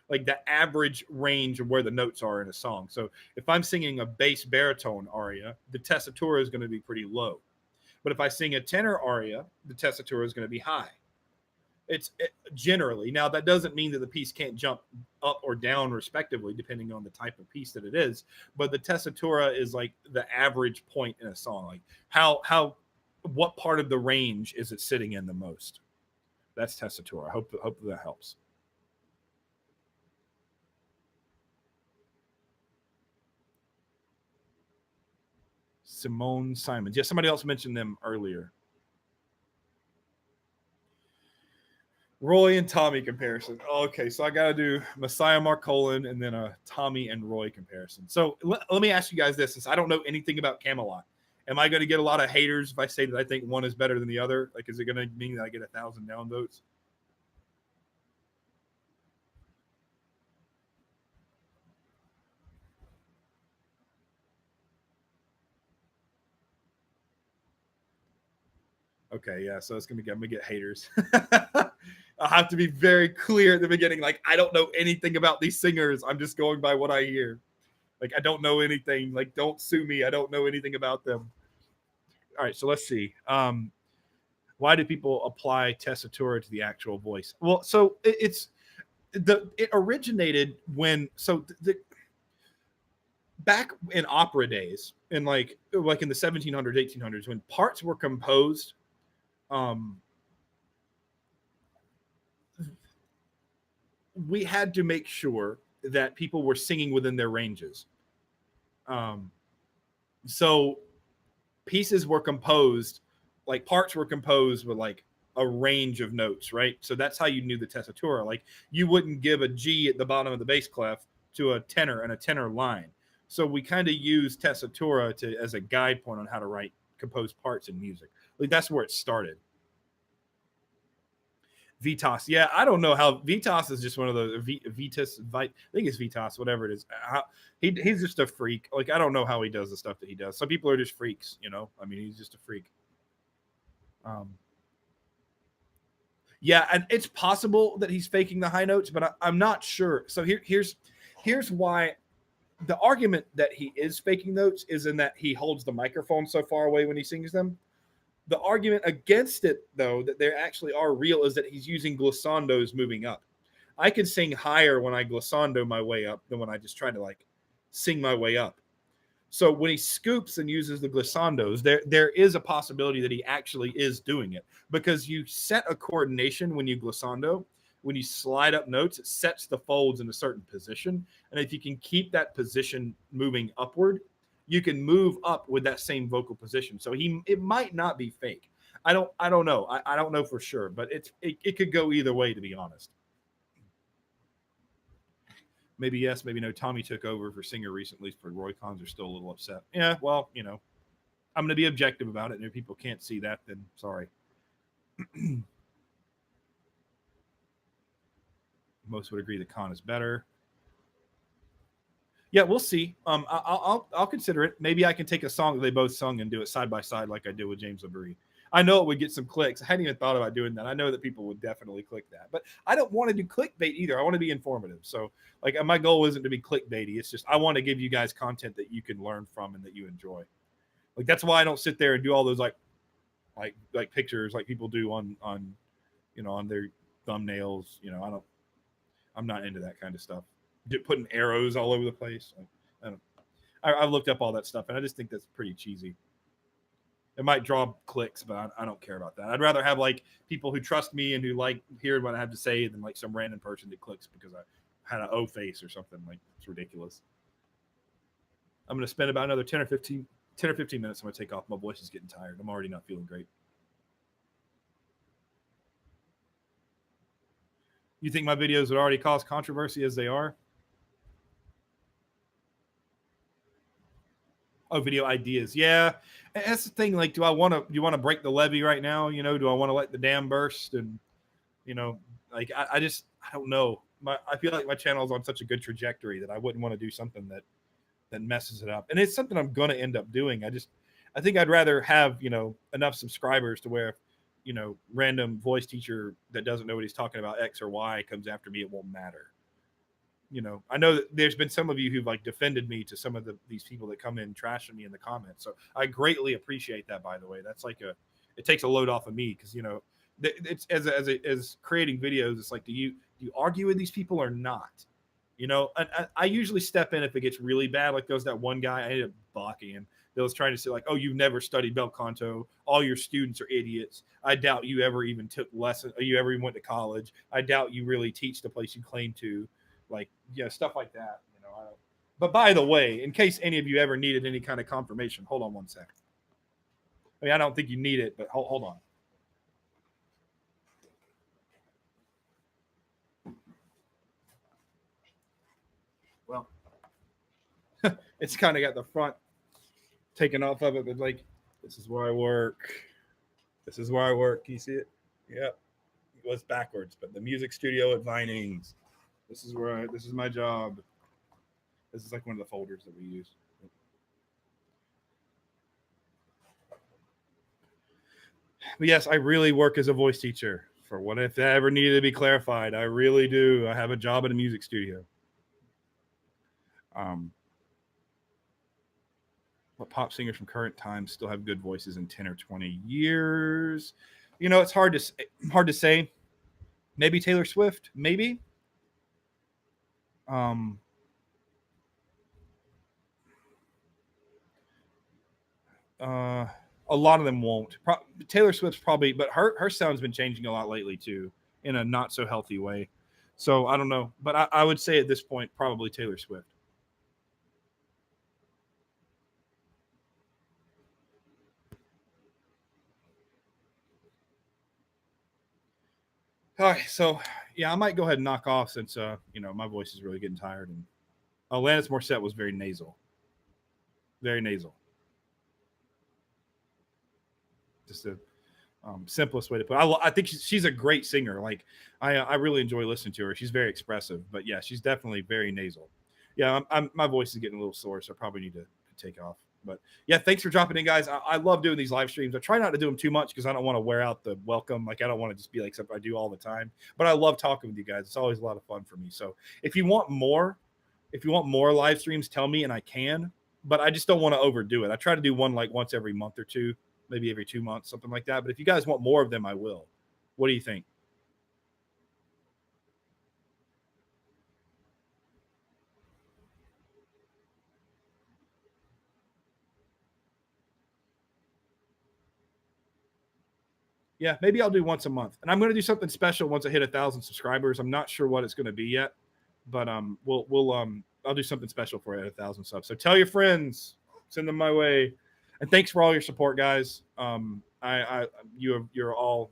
like the average range of where the notes are in a song. So if I'm singing a bass baritone aria, the tessitura is going to be pretty low. But if I sing a tenor aria, the tessitura is going to be high. Generally, now that doesn't mean that the piece can't jump up or down respectively depending on the type of piece that it is, but the tessitura is like the average point in a song, like how what part of the range is it sitting in the most. That's tessitura. Hope that helps. Simone Simons. Yeah, somebody else mentioned them earlier. Roy and Tommy comparison. Okay, so I got to do Messiah Marcolin and then a Tommy and Roy comparison. So let me ask you guys this, since I don't know anything about Camelot. Am I going to get a lot of haters if I say that I think one is better than the other? Like, is it going to mean that I get 1,000 downvotes? Okay, yeah. So I'm gonna get haters. I'll have to be very clear at the beginning. Like, I don't know anything about these singers. I'm just going by what I hear. Like, I don't know anything. Like, don't sue me. I don't know anything about them. All right, so let's see. Why do people apply tessitura to the actual voice? Well, so it originated when back in opera days, in like in the 1700s, 1800s, when parts were composed, um, we had to make sure that people were singing within their ranges. Um, so pieces were composed, like parts were composed with like a range of notes, right? So that's how you knew the tessitura. Like, you wouldn't give a G at the bottom of the bass clef to a tenor and a tenor line. So we kind of use tessitura as a guide point on how to write composed parts in music. Like, that's where it started. Vitas. Yeah, I don't know how Vitas is just one of those I think it's Vitas, whatever it is. He's just a freak. Like, I don't know how he does the stuff that he does. Some people are just freaks, you know. I mean, he's just a freak. Yeah, and it's possible that he's faking the high notes, but I'm not sure. So here's why the argument that he is faking notes is in that he holds the microphone so far away when he sings them. The argument against it, though, that they actually are real, is that he's using glissandos moving up. I can sing higher when I glissando my way up than when I just try to like sing my way up. So when he scoops and uses the glissandos, there is a possibility that he actually is doing it, because you set a coordination when you glissando. When you slide up notes, it sets the folds in a certain position, and if you can keep that position moving upward, you can move up with that same vocal position. So it might not be fake. I don't know. I don't know for sure, but it could go either way, to be honest. Maybe yes, maybe no. Tommy took over for singer recently, for Roy Cons are still a little upset. Yeah, well, you know, I'm going to be objective about it, and if people can't see that, then sorry. Most would agree that Con is better. Yeah, we'll see. I'll consider it. Maybe I can take a song that they both sung and do it side by side, like I did with James LaBrie. I know it would get some clicks. I hadn't even thought about doing that. I know that people would definitely click that, but I don't want to do clickbait either. I want to be informative. So, like, my goal isn't to be clickbaity. It's just I want to give you guys content that you can learn from and that you enjoy. Like, that's why I don't sit there and do all those like pictures like people do on on their thumbnails. I'm not into that kind of stuff. Putting arrows all over the place. I've looked up all that stuff, and I just think that's pretty cheesy. It might draw clicks, but I don't care about that. I'd rather have like people who trust me and who like hear what I have to say than like some random person that clicks because I had an O face or something. Like, it's ridiculous. I'm going to spend about another 10 or 15 minutes. I'm going to take off. My voice is getting tired. I'm already not feeling great. You think my videos would already cause controversy as they are? Oh, video ideas. Yeah. And that's the thing. Like, do you want to break the levee right now? You know, do I want to let the dam burst? And, you know, like, I don't know. I feel like my channel is on such a good trajectory that I wouldn't want to do something that messes it up. And it's something I'm going to end up doing. I think I'd rather have, you know, enough subscribers to where, you know, random voice teacher that doesn't know what he's talking about X or Y comes after me, it won't matter. You know, I know that there's been some of you who've like defended me to some of these people that come in trashing me in the comments. So I greatly appreciate that, by the way. That's like it takes a load off of me. Cause you know, it's as creating videos, it's like, do you argue with these people or not? You know, I usually step in if it gets really bad. Like there was that one guy, I ended up blocking him. That was trying to say like, oh, you've never studied bel canto. All your students are idiots. I doubt you ever even took lessons. Or you ever even went to college. I doubt you really teach the place you claim to. Like, yeah, stuff like that. You know, but by the way, in case any of you ever needed any kind of confirmation, hold on one second. I mean, I don't think you need it, but hold on. Well, it's kind of got the front taken off of it, but like, this is where I work. This is where I work. Can you see it? Yep. It was backwards, but the music studio at Vinings. This is my job. This is like one of the folders that we use. But yes, I really work as a voice teacher. For what if that ever needed to be clarified, I really do. I have a job at a music studio. What pop singers from current times still have good voices in 10 or 20 years? You know, it's hard to say. Maybe Taylor Swift, maybe. A lot of them won't. Taylor Swift's probably, but her sound's been changing a lot lately too, in a not so healthy way. So I don't know, but I would say at this point probably Taylor Swift. All right, so yeah, I might go ahead and knock off since you know, my voice is really getting tired. And Alanis Morissette was very nasal, very nasal. Just the simplest way to put it. I think she's a great singer. Like I really enjoy listening to her. She's very expressive, but yeah, she's definitely very nasal. Yeah, my voice is getting a little sore, so I probably need to take off. But yeah, thanks for dropping in, guys. I love doing these live streams. I try not to do them too much because I don't want to wear out the welcome. Like I don't want to just be like something I do all the time. But I love talking with you guys. It's always a lot of fun for me. So if you want more live streams, tell me and I can. But I just don't want to overdo it. I try to do one like once every month or two, maybe every 2 months, something like that. But if you guys want more of them, I will. What do you think? Yeah, maybe I'll do once a month. And I'm going to do something special once I hit 1,000 subscribers. I'm not sure what it's going to be yet, but I'll do something special for you at 1,000 subs. So tell your friends, send them my way. And thanks for all your support, guys. You're all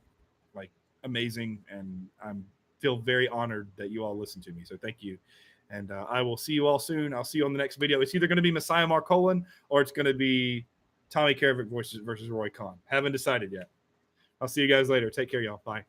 like amazing, and I'm feel very honored that you all listen to me. So thank you. And I will see you all soon. I'll see you on the next video. It's either going to be Messiah Marcolin or it's going to be Tommy Karavik versus Roy Khan. Haven't decided yet. I'll see you guys later. Take care, y'all. Bye.